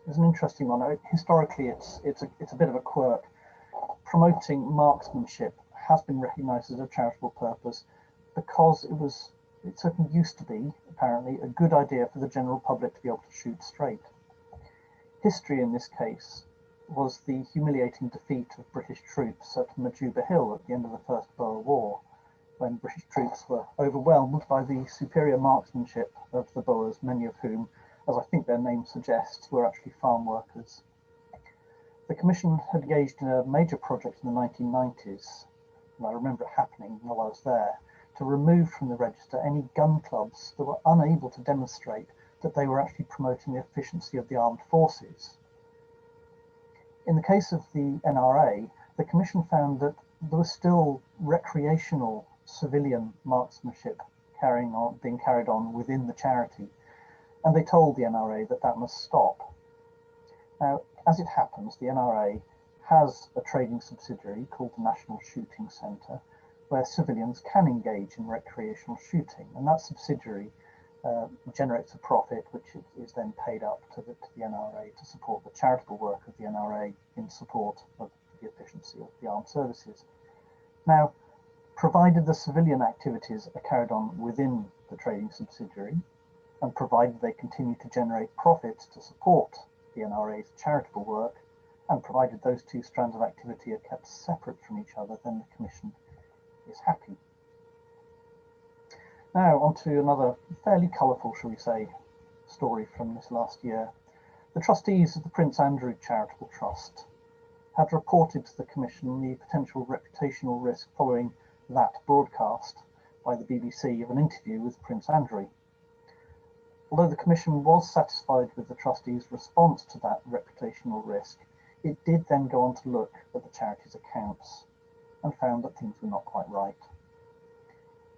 is an interesting one. Historically, it's a bit of a quirk. Promoting marksmanship has been recognised as a charitable purpose because it certainly used to be, apparently, a good idea for the general public to be able to shoot straight. History in this case was the humiliating defeat of British troops at Majuba Hill at the end of the First Boer War, when British troops were overwhelmed by the superior marksmanship of the Boers, many of whom, as I think their name suggests, were actually farm workers. The Commission had engaged in a major project in the 1990s, and I remember it happening while I was there, to remove from the register any gun clubs that were unable to demonstrate that they were actually promoting the efficiency of the armed forces. In the case of the NRA, the Commission found that there was still recreational civilian marksmanship being carried on within the charity, and they told the NRA that that must stop. Now, as it happens, the NRA has a trading subsidiary called the National Shooting Centre, where civilians can engage in recreational shooting, and that subsidiary generates a profit which is then paid up to the NRA to support the charitable work of the NRA in support of the efficiency of the armed services. Now, provided the civilian activities are carried on within the trading subsidiary, and provided they continue to generate profits to support the NRA's charitable work, and provided those two strands of activity are kept separate from each other, then the Commission is happy. Now, on to another fairly colourful, shall we say, story from this last year. The trustees of the Prince Andrew Charitable Trust had reported to the Commission the potential reputational risk following that broadcast by the BBC of an interview with Prince Andrew. Although the Commission was satisfied with the trustees' response to that reputational risk, it did then go on to look at the charity's accounts and found that things were not quite right.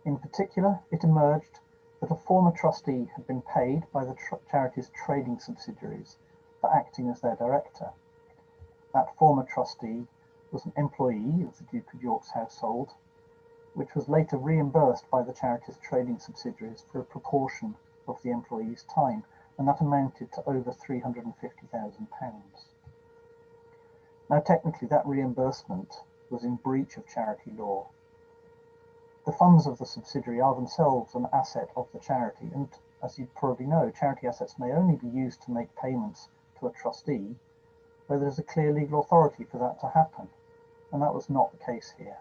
In particular, it emerged that a former trustee had been paid by the charity's trading subsidiaries for acting as their director. That former trustee was an employee of the Duke of York's household, which was later reimbursed by the charity's trading subsidiaries for a proportion of the employee's time, and that amounted to over £350,000. Now, technically, that reimbursement was in breach of charity law. The funds of the subsidiary are themselves an asset of the charity, and as you probably know, charity assets may only be used to make payments to a trustee where there is a clear legal authority for that to happen, and that was not the case here.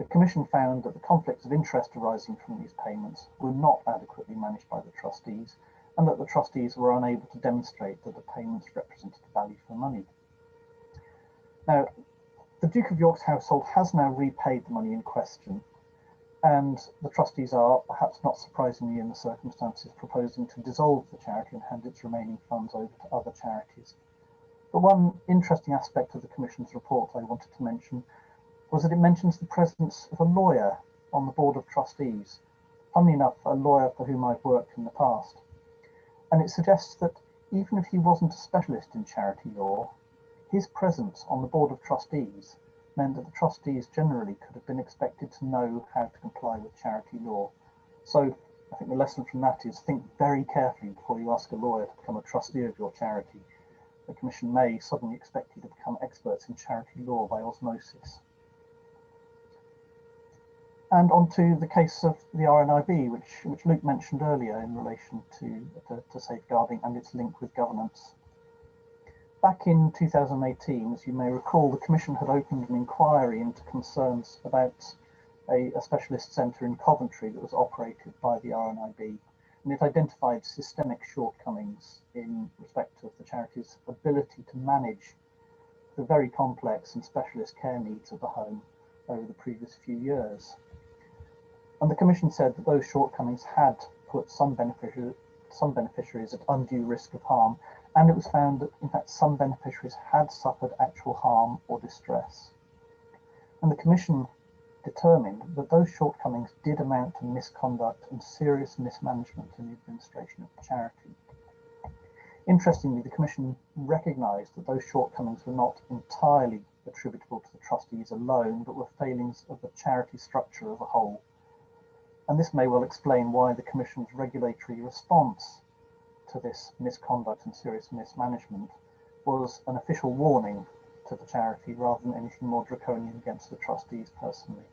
The Commission found that the conflicts of interest arising from these payments were not adequately managed by the trustees, and that the trustees were unable to demonstrate that the payments represented value for money. Now, the Duke of York's household has now repaid the money in question, and the trustees are, perhaps not surprisingly in the circumstances, proposing to dissolve the charity and hand its remaining funds over to other charities. But one interesting aspect of the Commission's report I wanted to mention was that it mentions the presence of a lawyer on the Board of Trustees, funnily enough, a lawyer for whom I've worked in the past. And it suggests that even if he wasn't a specialist in charity law, his presence on the Board of Trustees meant that the trustees generally could have been expected to know how to comply with charity law. So I think the lesson from that is think very carefully before you ask a lawyer to become a trustee of your charity. The Commission may suddenly expect you to become experts in charity law by osmosis. And on to the case of the Rnib, which Luke mentioned earlier in relation to safeguarding and its link with governance. Back in 2018, as you may recall, the Commission had opened an inquiry into concerns about a specialist centre in Coventry that was operated by the Rnib, and it identified systemic shortcomings in respect of the charity's ability to manage the very complex and specialist care needs of the home over the previous few years. And the Commission said that those shortcomings had put some beneficiaries at undue risk of harm, and it was found that, in fact, some beneficiaries had suffered actual harm or distress. And the Commission determined that those shortcomings did amount to misconduct and serious mismanagement in the administration of the charity. Interestingly, the Commission recognised that those shortcomings were not entirely attributable to the trustees alone, but were failings of the charity structure as a whole. And this may well explain why the Commission's regulatory response to this misconduct and serious mismanagement was an official warning to the charity rather than anything more draconian against the trustees personally.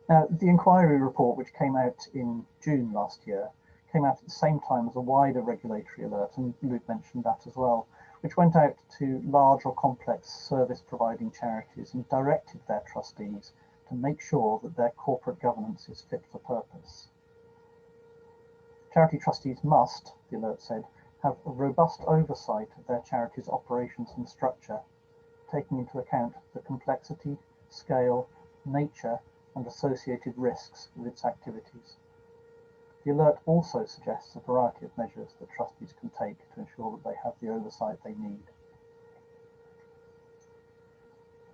Now, the inquiry report, which came out in June last year, came out at the same time as a wider regulatory alert, and Luke mentioned that as well, which went out to large or complex service providing charities and directed their trustees to make sure that their corporate governance is fit for purpose. Charity trustees must, the alert said, have a robust oversight of their charity's operations and structure, taking into account the complexity, scale, nature, and associated risks with its activities. The alert also suggests a variety of measures that trustees can take to ensure that they have the oversight they need.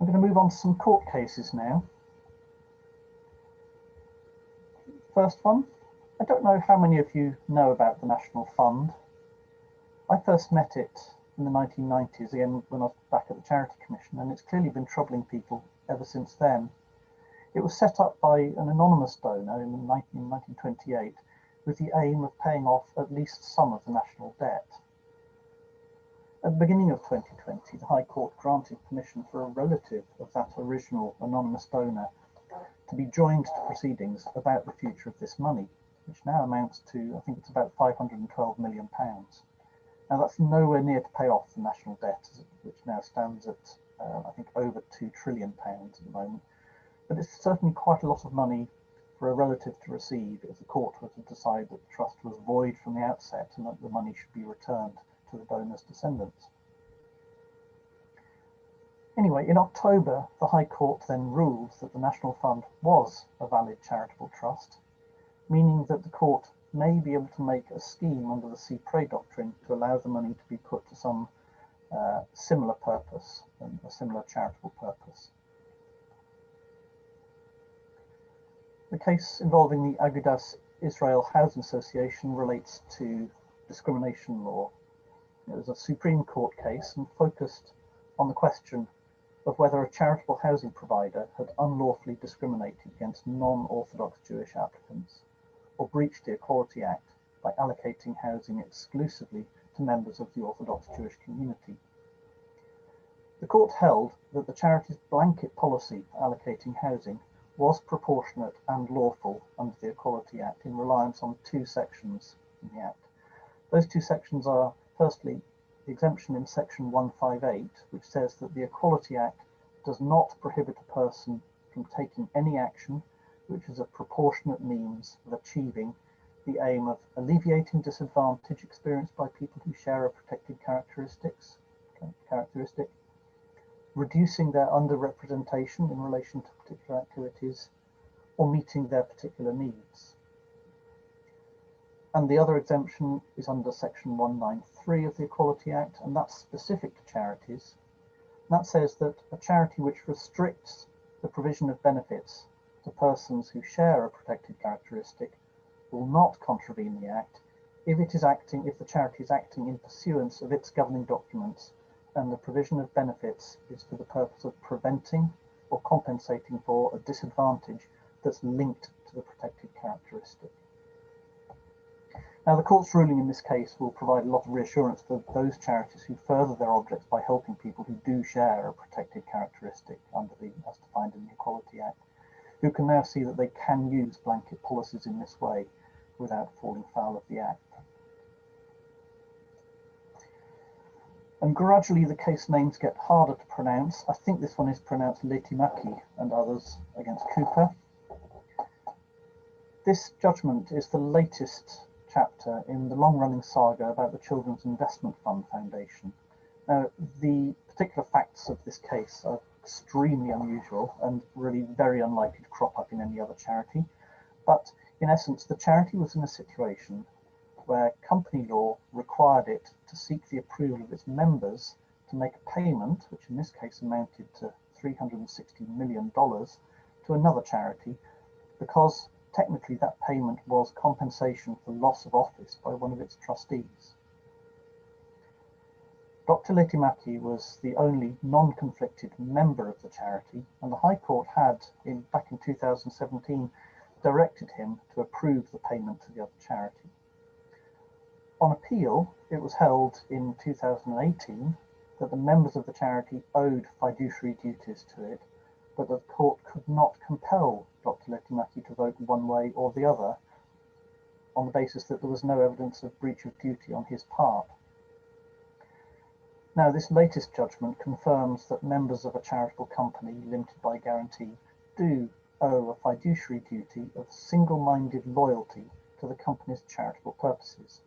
I'm going to move on to some court cases now. First one, I don't know how many of you know about the National Fund. I first met it in the 1990s, again when I was back at the Charity Commission, and it's clearly been troubling people ever since then. It was set up by an anonymous donor in 1928 with the aim of paying off at least some of the national debt. At the beginning of 2020, the High Court granted permission for a relative of that original anonymous donor to be joined to proceedings about the future of this money, which now amounts to, I think it's about £512 million. Now that's nowhere near to pay off the national debt, which now stands at, I think, over £2 trillion at the moment. But it's certainly quite a lot of money for a relative to receive if the court were to decide that the trust was void from the outset and that the money should be returned to the donor's descendants. Anyway, in October, the High Court then ruled that the National Fund was a valid charitable trust, meaning that the court may be able to make a scheme under the C. Prey doctrine to allow the money to be put to some similar purpose, and a similar charitable purpose. The case involving the Agudas Israel Housing Association relates to discrimination law. It was a Supreme Court case and focused on the question of whether a charitable housing provider had unlawfully discriminated against non-Orthodox Jewish applicants or breached the Equality Act by allocating housing exclusively to members of the Orthodox Jewish community. The court held that the charity's blanket policy for allocating housing was proportionate and lawful under the Equality Act in reliance on two sections in the Act. Those two sections are, firstly, the exemption in section 158, which says that the Equality Act does not prohibit a person from taking any action which is a proportionate means of achieving the aim of alleviating disadvantage experienced by people who share a protected characteristic, reducing their underrepresentation in relation to particular activities, or meeting their particular needs. And the other exemption is under section 193 of the Equality Act, and that's specific to charities. And that says that a charity which restricts the provision of benefits to persons who share a protected characteristic will not contravene the Act if the charity is acting in pursuance of its governing documents and the provision of benefits is for the purpose of preventing or compensating for a disadvantage that's linked to the protected characteristic. Now, the court's ruling in this case will provide a lot of reassurance for those charities who further their objects by helping people who do share a protected characteristic as defined in the Equality Act, who can now see that they can use blanket policies in this way without falling foul of the Act. And gradually the case names get harder to pronounce. I think this one is pronounced Letimaki and others against Cooper. This judgment is the latest chapter in the long-running saga about the Children's Investment Fund Foundation. Now, the particular facts of this case are extremely unusual and really very unlikely to crop up in any other charity. But in essence, the charity was in a situation where company law required it to seek the approval of its members to make a payment, which in this case amounted to $360 million, to another charity, because technically that payment was compensation for loss of office by one of its trustees. Dr. Letimaki was the only non-conflicted member of the charity, and the High Court had, back in 2017, directed him to approve the payment to the other charity. On appeal, it was held in 2018 that the members of the charity owed fiduciary duties to it, but the court could not compel Dr. Letimaki to vote one way or the other on the basis that there was no evidence of breach of duty on his part. Now, this latest judgment confirms that members of a charitable company limited by guarantee do owe a fiduciary duty of single-minded loyalty to the company's charitable purposes.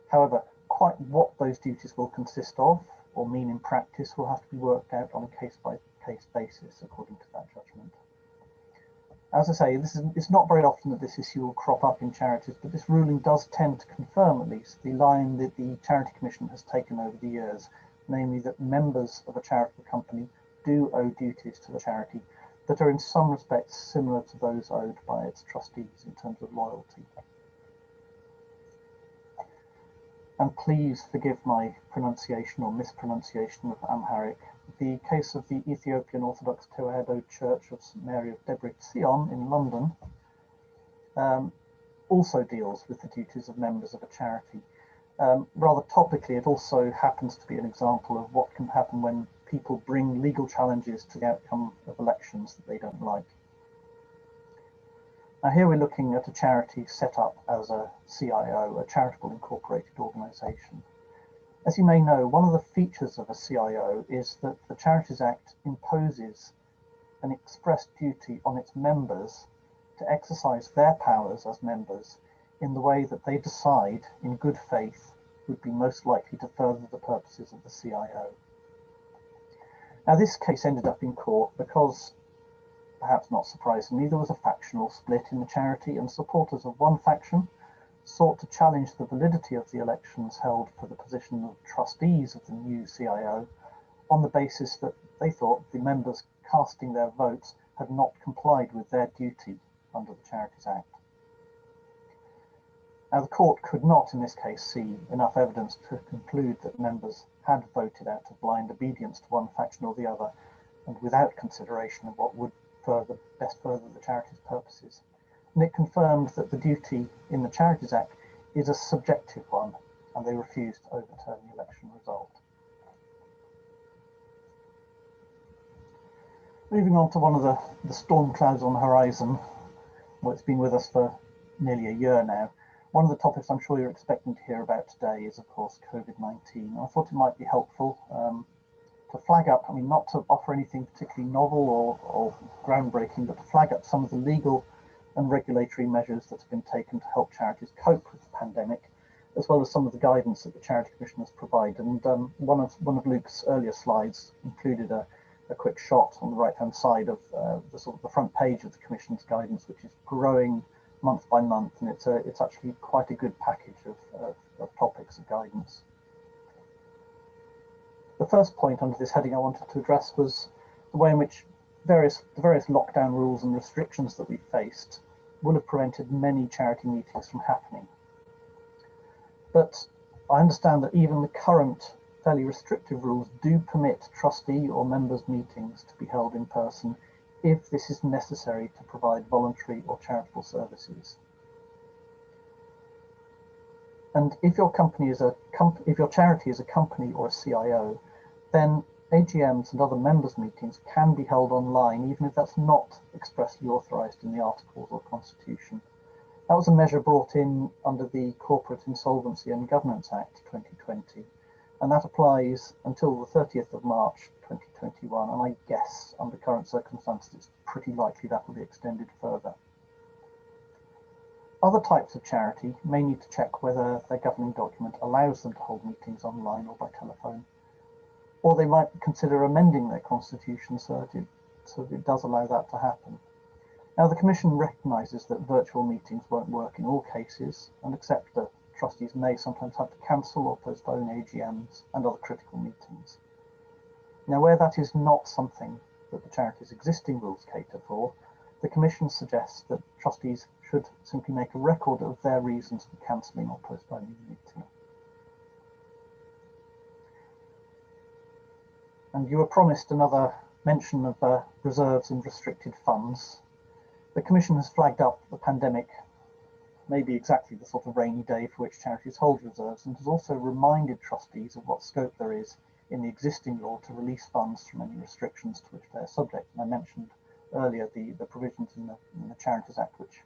However, quite what those duties will consist of or mean in practice will have to be worked out on a case-by-case basis according to that judgment. As I say, it's not very often that this issue will crop up in charities, but this ruling does tend to confirm at least the line that the Charity Commission has taken over the years, namely that members of a charitable company do owe duties to the charity that are in some respects similar to those owed by its trustees in terms of loyalty. And please forgive my pronunciation or mispronunciation of Amharic. The case of the Ethiopian Orthodox Tewahedo Church of St Mary of Debre Zion in London also deals with the duties of members of a charity. Rather topically, it also happens to be an example of what can happen when people bring legal challenges to the outcome of elections that they don't like. Now here we're looking at a charity set up as a CIO, a charitable incorporated organisation. As you may know, one of the features of a CIO is that the Charities Act imposes an express duty on its members to exercise their powers as members in the way that they decide in good faith would be most likely to further the purposes of the CIO. Now this case ended up in court because, perhaps not surprisingly, there was a factional split in the charity, and supporters of one faction sought to challenge the validity of the elections held for the position of trustees of the new CIO on the basis that they thought the members casting their votes had not complied with their duty under the Charities Act. Now the court could not in this case see enough evidence to conclude that members had voted out of blind obedience to one faction or the other, and without consideration of what would best further the charity's purposes. And it confirmed that the duty in the Charities Act is a subjective one, and they refused to overturn the election result. Moving on to one of the storm clouds on the horizon, well, it's been with us for nearly a year now. One of the topics I'm sure you're expecting to hear about today is, of course, COVID-19. I thought it might be helpful to flag up, I mean, not to offer anything particularly novel or groundbreaking, but to flag up some of the legal and regulatory measures that have been taken to help charities cope with the pandemic, as well as some of the guidance that the Charity Commission has provided. And one of Luke's earlier slides included a quick shot on the right-hand side of the front page of the Commission's guidance, which is growing month by month, and it's actually quite a good package of topics of guidance. The first point under this heading I wanted to address was the way in which the various lockdown rules and restrictions that we faced will have prevented many charity meetings from happening. But I understand that even the current fairly restrictive rules do permit trustee or members' meetings to be held in person if this is necessary to provide voluntary or charitable services. And if your charity is a company or a CIO, then AGMs and other members' meetings can be held online, even if that's not expressly authorised in the Articles or Constitution. That was a measure brought in under the Corporate Insolvency and Governance Act 2020, and that applies until the 30th of March 2021, and I guess under current circumstances it's pretty likely that will be extended further. Other types of charity may need to check whether their governing document allows them to hold meetings online or by telephone, or they might consider amending their constitution so that it does allow that to happen. Now, the Commission recognises that virtual meetings won't work in all cases, and accept that trustees may sometimes have to cancel or postpone AGMs and other critical meetings. Now, where that is not something that the charity's existing rules cater for, the Commission suggests that trustees should simply make a record of their reasons for cancelling or postponing the meeting. And you were promised another mention of reserves and restricted funds. The Commission has flagged up the pandemic may be exactly the sort of rainy day for which charities hold reserves, and has also reminded trustees of what scope there is in the existing law to release funds from any restrictions to which they are subject. And I mentioned earlier the provisions in the Charities Act, which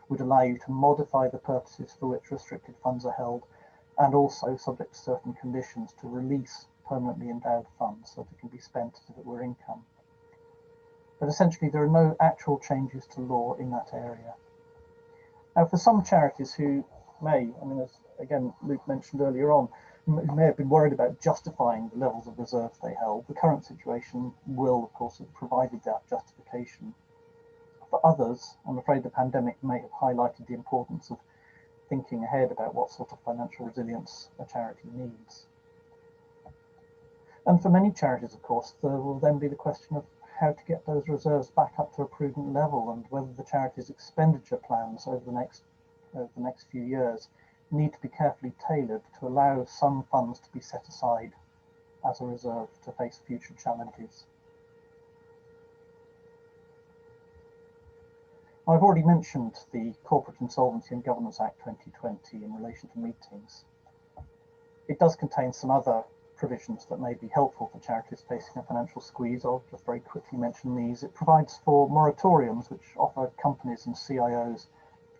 would allow you to modify the purposes for which restricted funds are held, and also, subject to certain conditions, to release permanently endowed funds so that it can be spent as if it were income. But essentially there are no actual changes to law in that area. Now, for some charities who may, as again Luke mentioned earlier on, who may have been worried about justifying the levels of reserves they held, the current situation will of course have provided that justification. For others, I'm afraid the pandemic may have highlighted the importance of thinking ahead about what sort of financial resilience a charity needs. And for many charities, of course, there will then be the question of how to get those reserves back up to a prudent level, and whether the charity's expenditure plans over the next few years need to be carefully tailored to allow some funds to be set aside as a reserve to face future challenges. I've already mentioned the Corporate Insolvency and Governance Act 2020 in relation to meetings. It does contain some other provisions that may be helpful for charities facing a financial squeeze. I'll just very quickly mention these. It provides for moratoriums which offer companies and CIOs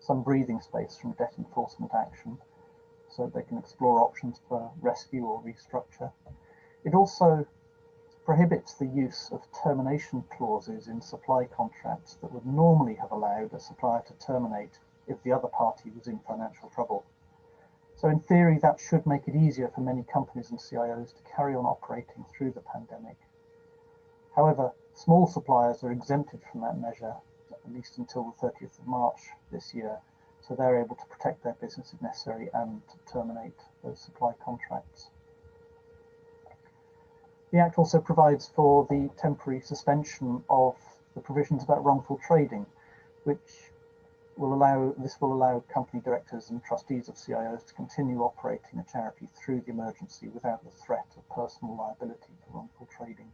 some breathing space from debt enforcement action so that they can explore options for rescue or restructure. It also prohibits the use of termination clauses in supply contracts that would normally have allowed a supplier to terminate if the other party was in financial trouble. So in theory, that should make it easier for many companies and CIOs to carry on operating through the pandemic. However, small suppliers are exempted from that measure, at least until the 30th of March this year, so they're able to protect their business if necessary and to terminate those supply contracts. The Act also provides for the temporary suspension of the provisions about wrongful trading, which will allow company directors and trustees of CIOs to continue operating a charity through the emergency without the threat of personal liability for wrongful trading.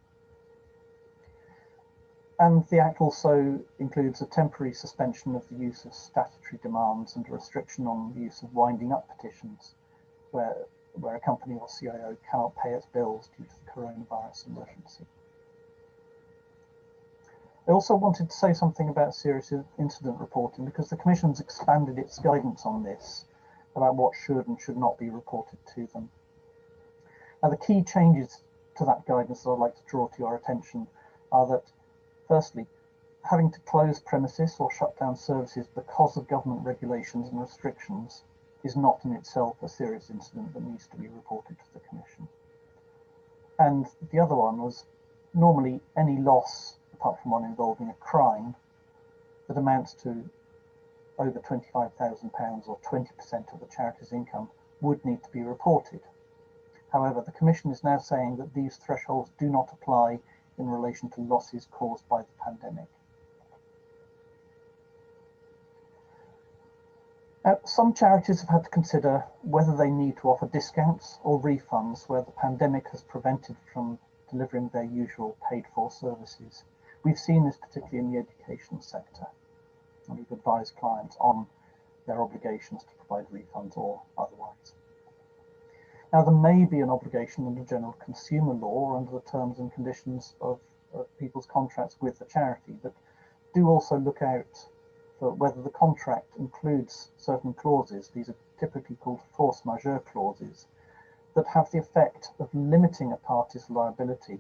And the Act also includes a temporary suspension of the use of statutory demands and a restriction on the use of winding up petitions, where a company or CIO cannot pay its bills due to the coronavirus emergency. I also wanted to say something about serious incident reporting, because the Commission's expanded its guidance on this, about what should and should not be reported to them. Now, the key changes to that guidance that I'd like to draw to your attention are that, firstly, having to close premises or shut down services because of government regulations and restrictions is not in itself a serious incident that needs to be reported to the Commission. And the other one was normally any loss, apart from one involving a crime, that amounts to over £25,000 or 20% of the charity's income would need to be reported. However, the Commission is now saying that these thresholds do not apply in relation to losses caused by the pandemic. Some charities have had to consider whether they need to offer discounts or refunds where the pandemic has prevented from delivering their usual paid-for services. We've seen this particularly in the education sector, and we've advised clients on their obligations to provide refunds or otherwise. Now, there may be an obligation under general consumer law or under the terms and conditions of people's contracts with the charity, but do also look out for whether the contract includes certain clauses. These are typically called force majeure clauses that have the effect of limiting a party's liability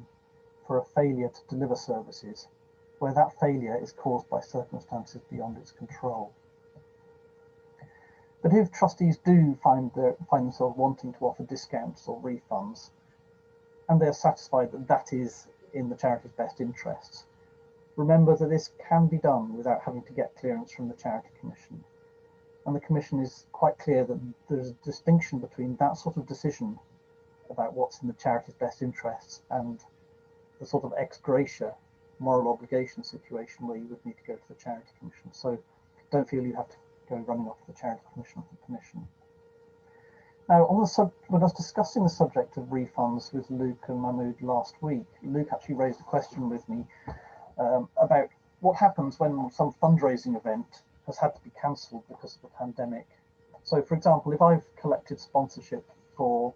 for a failure to deliver services where that failure is caused by circumstances beyond its control. But if trustees do find themselves wanting to offer discounts or refunds, and they're satisfied that that is in the charity's best interests, remember that this can be done without having to get clearance from the Charity Commission. And the Commission is quite clear that there's a distinction between that sort of decision about what's in the charity's best interests and the sort of ex gratia moral obligation situation where you would need to go to the Charity Commission. So don't feel you have to go running off to the Charity Commission for permission. Now, when I was discussing the subject of refunds with Luke and Mahmood last week, Luke actually raised a question with me about what happens when some fundraising event has had to be cancelled because of the pandemic. So, for example, if I've collected sponsorship for,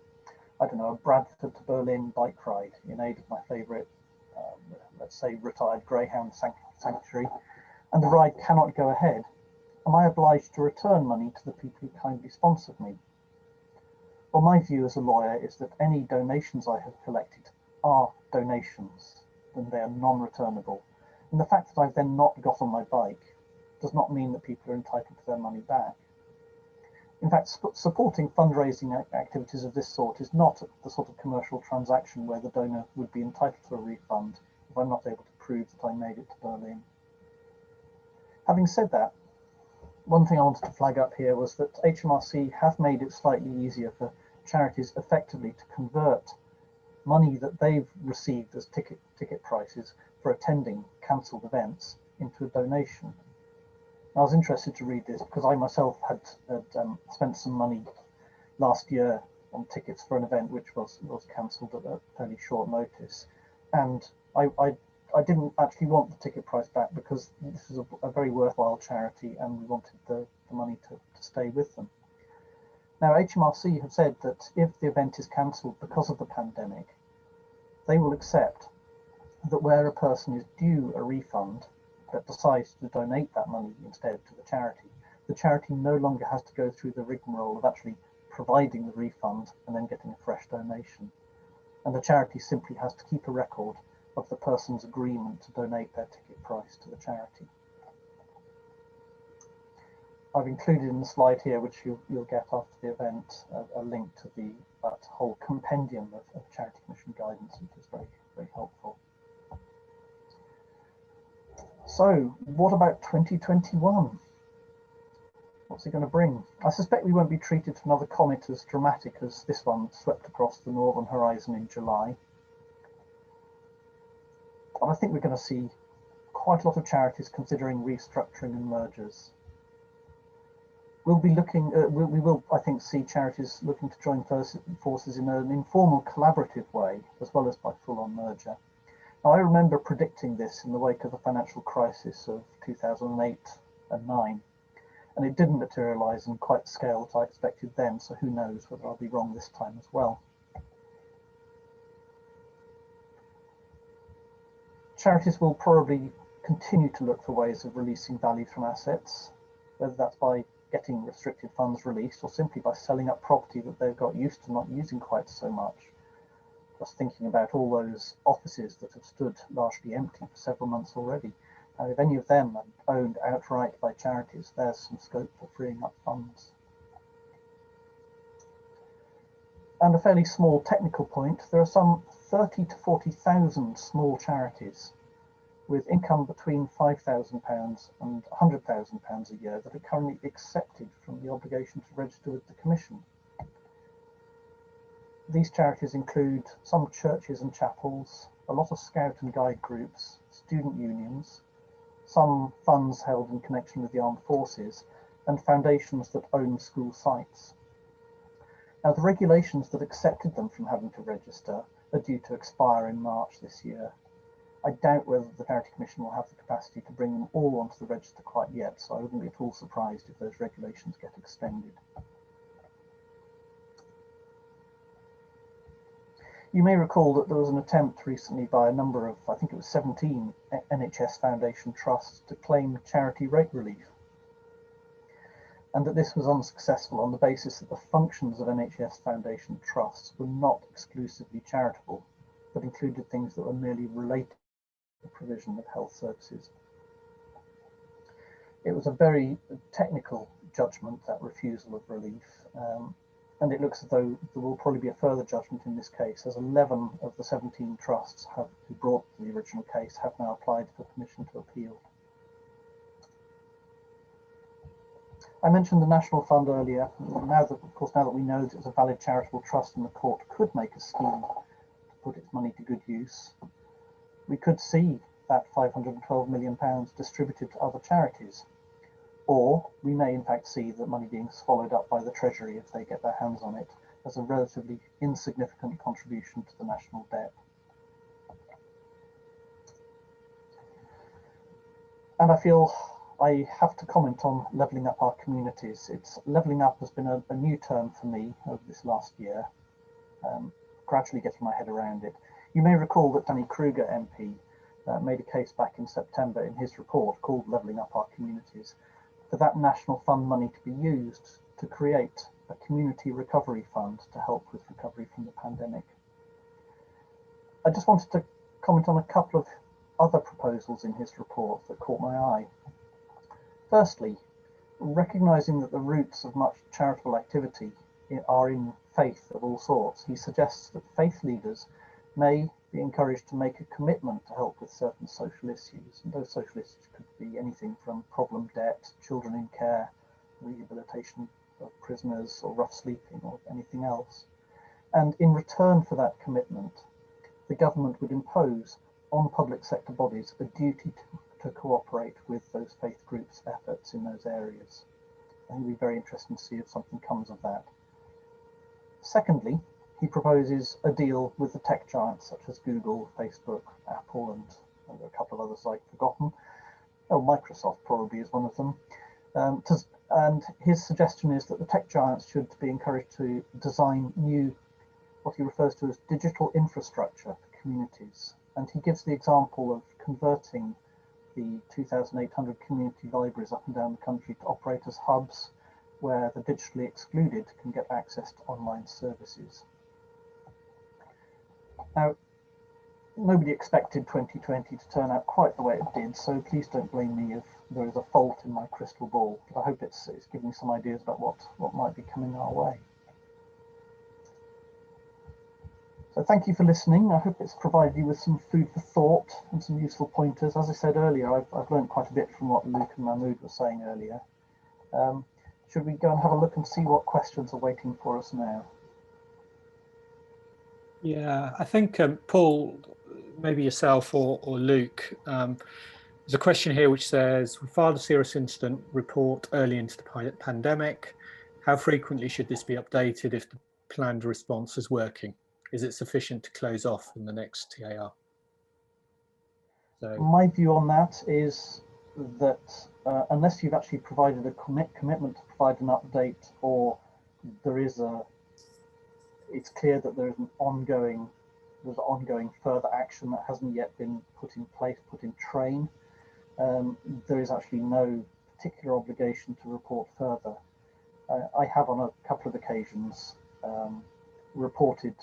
I don't know, a Bradford to Berlin bike ride in aid of my favourite, let's say, retired Greyhound sanctuary, and the ride cannot go ahead, am I obliged to return money to the people who kindly sponsored me? Well, my view as a lawyer is that any donations I have collected are donations, and they are non-returnable. And the fact that I've then not got on my bike does not mean that people are entitled to their money back. In fact, supporting fundraising activities of this sort is not the sort of commercial transaction where the donor would be entitled to a refund if I'm not able to prove that I made it to Berlin. Having said that, one thing I wanted to flag up here was that HMRC have made it slightly easier for charities effectively to convert money that they've received as ticket prices for attending cancelled events into a donation. I was interested to read this because I myself had spent some money last year on tickets for an event which was cancelled at a fairly short notice, and I didn't actually want the ticket price back because this is a very worthwhile charity and we wanted the money to stay with them. Now, HMRC have said that if the event is cancelled because of the pandemic, they will accept that where a person is due a refund but decides to donate that money instead to the charity no longer has to go through the rigmarole of actually providing the refund and then getting a fresh donation. And the charity simply has to keep a record of the person's agreement to donate their ticket price to the charity. I've included in the slide here, which you'll get after the event, a link to that whole compendium of Charity Commission guidance, which is very, very helpful. So, what about 2021? What's it going to bring? I suspect we won't be treated to another comet as dramatic as this one swept across the northern horizon in July. But I think we're going to see quite a lot of charities considering restructuring and mergers. We'll be looking, we will, I think, see charities looking to join forces in an informal, collaborative way, as well as by full-on merger. Now, I remember predicting this in the wake of the financial crisis of 2008 and 9, and it didn't materialise in quite the scale that I expected then, so who knows whether I'll be wrong this time as well. Charities will probably continue to look for ways of releasing value from assets, whether that's by getting restricted funds released or simply by selling up property that they've got used to not using quite so much. Just thinking about all those offices that have stood largely empty for several months already. And if any of them are owned outright by charities, there's some scope for freeing up funds. And a fairly small technical point, there are some 30 to 40,000 small charities with income between £5,000 and £100,000 a year that are currently accepted from the obligation to register with the Commission. These charities include some churches and chapels, a lot of scout and guide groups, student unions, some funds held in connection with the armed forces, and foundations that own school sites. Now, the regulations that accepted them from having to register are due to expire in March this year. I doubt whether the Charity Commission will have the capacity to bring them all onto the register quite yet, so I wouldn't be at all surprised if those regulations get extended. You may recall that there was an attempt recently by a number of, I think it was 17 NHS Foundation trusts to claim charity rate relief, and that this was unsuccessful on the basis that the functions of NHS Foundation trusts were not exclusively charitable, but included things that were merely related to the provision of health services. It was a very technical judgment, that refusal of relief, and it looks as though there will probably be a further judgment in this case, as 11 of the 17 trusts who brought the original case have now applied for permission to appeal. I mentioned the National Fund earlier. Now that we know that it's a valid charitable trust and the court could make a scheme to put its money to good use, we could see that £512 million distributed to other charities. Or we may in fact see that money being swallowed up by the Treasury if they get their hands on it as a relatively insignificant contribution to the national debt. And I feel I have to comment on levelling up our communities. Levelling up has been a new term for me over this last year, gradually getting my head around it. You may recall that Danny Kruger MP made a case back in September in his report called Levelling Up Our Communities, for that national fund money to be used to create a community recovery fund to help with recovery from the pandemic. I just wanted to comment on a couple of other proposals in his report that caught my eye. Firstly, recognising that the roots of much charitable activity are in faith of all sorts, he suggests that faith leaders may be encouraged to make a commitment to help with certain social issues. And those social issues could be anything from problem debt, children in care, rehabilitation of prisoners, or rough sleeping, or anything else. And in return for that commitment, the government would impose on public sector bodies a duty to cooperate with those faith groups' efforts in those areas. I think it'll be very interesting to see if something comes of that. Secondly, he proposes a deal with the tech giants such as Google, Facebook, Apple, and a couple of others I've forgotten. Oh, Microsoft probably is one of them. And his suggestion is that the tech giants should be encouraged to design new, what he refers to as digital infrastructure for communities. And he gives the example of converting the 2,800 community libraries up and down the country to operate as hubs where the digitally excluded can get access to online services. Now, nobody expected 2020 to turn out quite the way it did, so please don't blame me if there is a fault in my crystal ball, but I hope it's giving some ideas about what might be coming our way. So thank you for listening. I hope it's provided you with some food for thought and some useful pointers. As I said earlier, I've learned quite a bit from what Luke and Mahmood were saying earlier. Should we go and have a look and see what questions are waiting for us now? Yeah, I think Paul, maybe yourself or Luke, there's a question here which says, we filed a serious incident report early into the pandemic. How frequently should this be updated if the planned response is working? Is it sufficient to close off in the next TAR? So, my view on that is that unless you've actually provided a commitment to provide an update, or it's clear that there's ongoing further action that hasn't yet been put in place, put in train, there is actually no particular obligation to report further. I have on a couple of occasions reported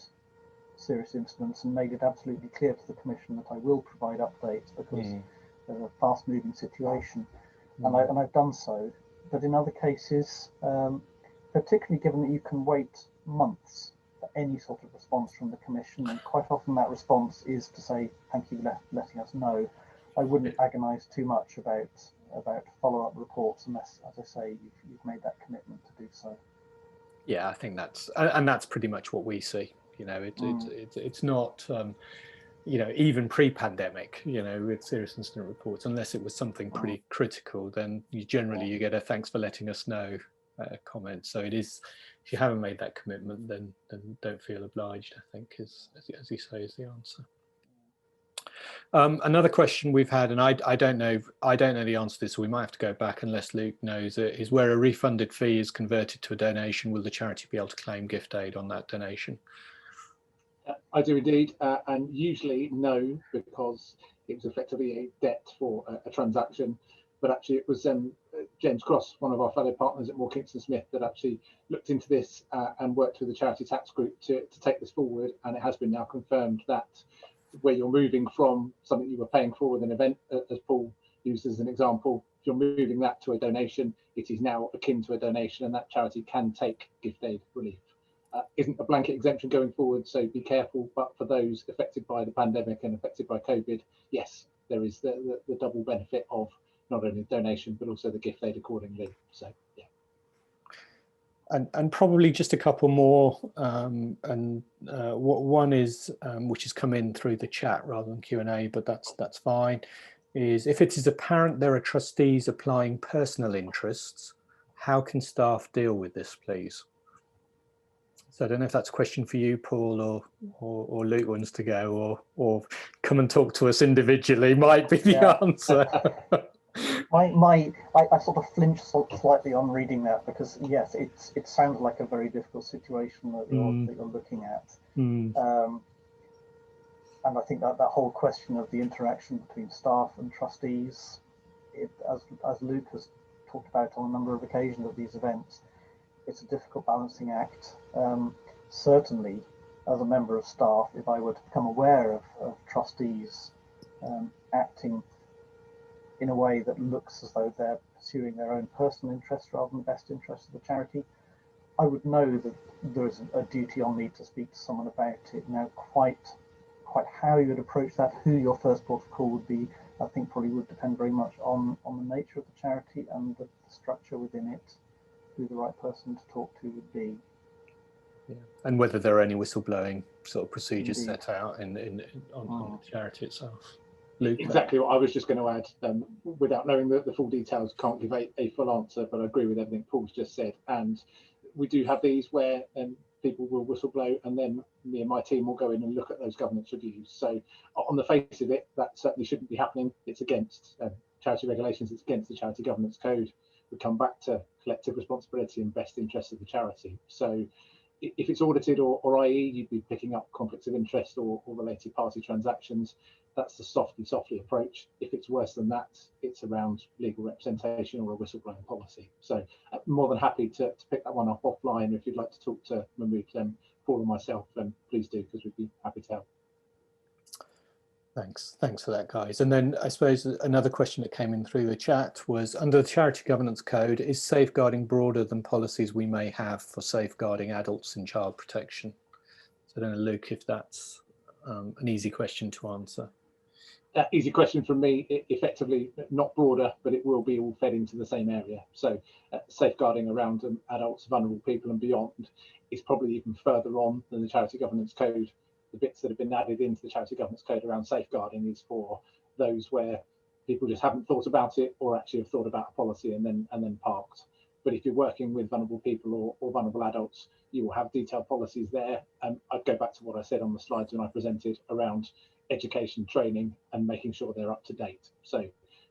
serious incidents and made it absolutely clear to the Commission that I will provide updates, because fast-moving situation, and I've done so. But in other cases, particularly given that you can wait months for any sort of response from the Commission, and quite often that response is to say thank you for letting us know, I wouldn't agonise too much about follow-up reports unless, as I say, you've made that commitment to do so. Yeah, I think that's pretty much what we see. You know, it's not. You know, even pre-pandemic, you know, with serious incident reports, unless it was something pretty critical, then you generally get a thanks for letting us know comment. So it is, if you haven't made that commitment, then don't feel obliged, I think, as you say, is the answer. Another question we've had, and I don't know the answer to this, so we might have to go back unless Luke knows it, is where a refunded fee is converted to a donation, will the charity be able to claim gift aid on that donation? I do indeed, and usually no, because it was effectively a debt for a transaction. But actually, it was James Cross, one of our fellow partners at Kingston Smith, that actually looked into this and worked with the charity tax group to take this forward. And it has been now confirmed that where you're moving from something you were paying for with an event, as Paul used as an example, if you're moving that to a donation, it is now akin to a donation, and that charity can take gift aid relief. Isn't a blanket exemption going forward, so be careful. But for those affected by the pandemic and affected by COVID, yes, there is the double benefit of not only donation but also the gift aid accordingly. So yeah. And probably just a couple more, one is which has come in through the chat rather than Q&A, but that's fine. Is if it is apparent there are trustees applying personal interests, how can staff deal with this, please? So I don't know if that's a question for you, Paul, or Luke wants to go, or come and talk to us individually might be the answer. I sort of flinched slightly on reading that, because yes, it sounds like a very difficult situation that you're looking at. And I think that whole question of the interaction between staff and trustees, as Luke has talked about on a number of occasions at these events, it's a difficult balancing act. Certainly, as a member of staff, if I were to become aware of trustees acting in a way that looks as though they're pursuing their own personal interests rather than the best interests of the charity, I would know that there is a duty on me to speak to someone about it. Now, quite how you would approach that, who your first port of call would be, I think probably would depend very much on the nature of the charity and the structure within it, who the right person to talk to would be. Yeah. And whether there are any whistleblowing sort of procedures set out on the charity itself. Luke? Exactly what I was just going to add. Without knowing the full details, can't give a full answer, but I agree with everything Paul's just said. And we do have these where people will whistleblow, and then me and my team will go in and look at those governance reviews. So on the face of it, that certainly shouldn't be happening. It's against charity regulations, it's against the Charity Governance Code. We come back to collective responsibility and best interests of the charity. So if it's audited or i.e. you'd be picking up conflicts of interest or related party transactions, that's the softly approach. If it's worse than that, it's around legal representation or a whistleblowing policy. So more than happy to pick that one up offline. If you'd like to talk to Mahmood, Paul or myself, then please do, because we'd be happy to help. Thanks for that, guys. And then I suppose another question that came in through the chat was, under the Charity Governance Code, is safeguarding broader than policies we may have for safeguarding adults in child protection? So I don't know, Luke, if that's an easy question to answer. Easy question from me. Effectively not broader, but it will be all fed into the same area. So safeguarding around adults, vulnerable people and beyond is probably even further on than the Charity Governance Code. The bits that have been added into the Charity Governance Code around safeguarding is for those where people just haven't thought about it, or actually have thought about a policy and then parked. But if you're working with vulnerable people or vulnerable adults, you will have detailed policies there. And I'd go back to what I said on the slides when I presented around education, training, and making sure they're up to date. So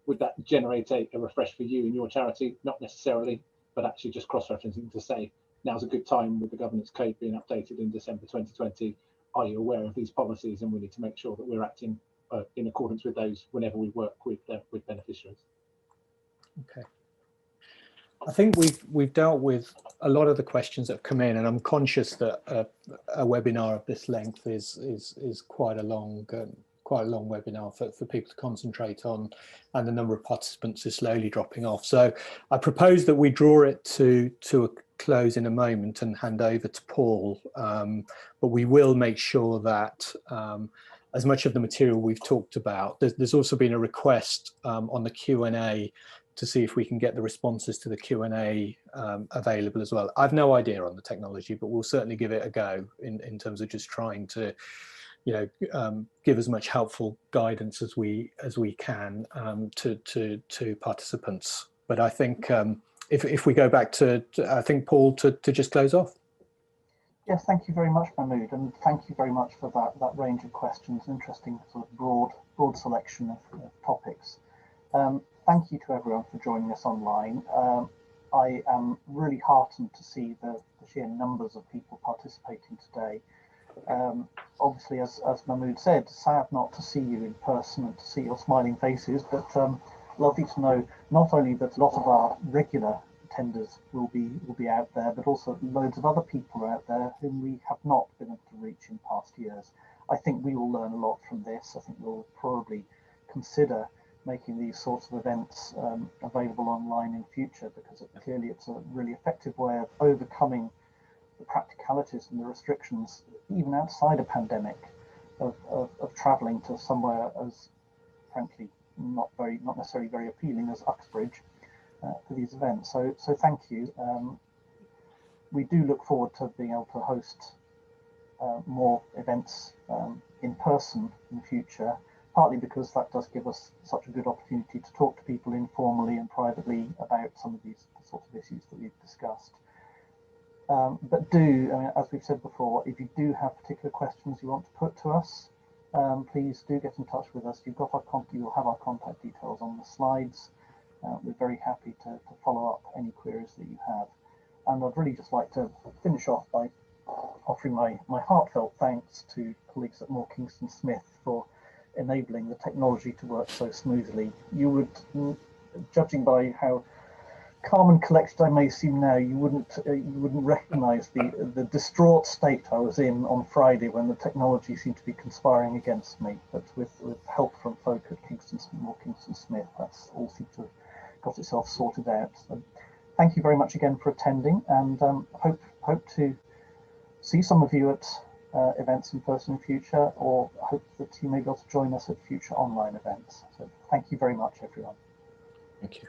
would that generate a refresh for you and your charity? Not necessarily, but actually just cross-referencing to say, now's a good time with the governance code being updated in December 2020. Are you aware of these policies? And we need to make sure that we're acting in accordance with those whenever we work with beneficiaries. Okay. I think we've dealt with a lot of the questions that have come in, and I'm conscious that a webinar of this length is quite a long quite a long webinar for people to concentrate on, and the number of participants is slowly dropping off. So I propose that we draw it to a close in a moment and hand over to Paul, but we will make sure that as much of the material we've talked about, there's also been a request on the Q&A to see if we can get the responses to the Q&A available as well. I've no idea on the technology, but we'll certainly give it a go in terms of just trying to, give as much helpful guidance as we can to participants. But I think if we go back to I think Paul to just close off. Yes, thank you very much, Mahmood, and thank you very much for that range of questions. Interesting sort of broad selection of topics. Thank you to everyone for joining us online. I am really heartened to see the sheer numbers of people participating today. Obviously, as Mahmood said, sad not to see you in person and to see your smiling faces, but lovely to know not only that a lot of our regular attenders will be out there, but also loads of other people are out there whom we have not been able to reach in past years. I think we will learn a lot from this. I think we'll probably consider making these sorts of events available online in future, because clearly it's a really effective way of overcoming the practicalities and the restrictions, even outside a pandemic, of travelling to somewhere as frankly not necessarily very appealing as Uxbridge for these events. So thank you. We do look forward to being able to host more events in person in the future, partly because that does give us such a good opportunity to talk to people informally and privately about some of these sorts of issues that we've discussed. But as we've said before, if you do have particular questions you want to put to us, please do get in touch with us. You'll have our contact details on the slides. We're very happy to follow up any queries that you have. And I'd really just like to finish off by offering my heartfelt thanks to colleagues at Kingston Smith for enabling the technology to work so smoothly. You would, judging by how calm and collected I may seem now, you wouldn't recognise the distraught state I was in on Friday when the technology seemed to be conspiring against me. But with help from folk at Kingston Smith, that's all seemed to have got itself sorted out. So thank you very much again for attending, and hope to see some of you at events in person in future, or hope that you may be able to join us at future online events. So thank you very much, everyone. Thank you.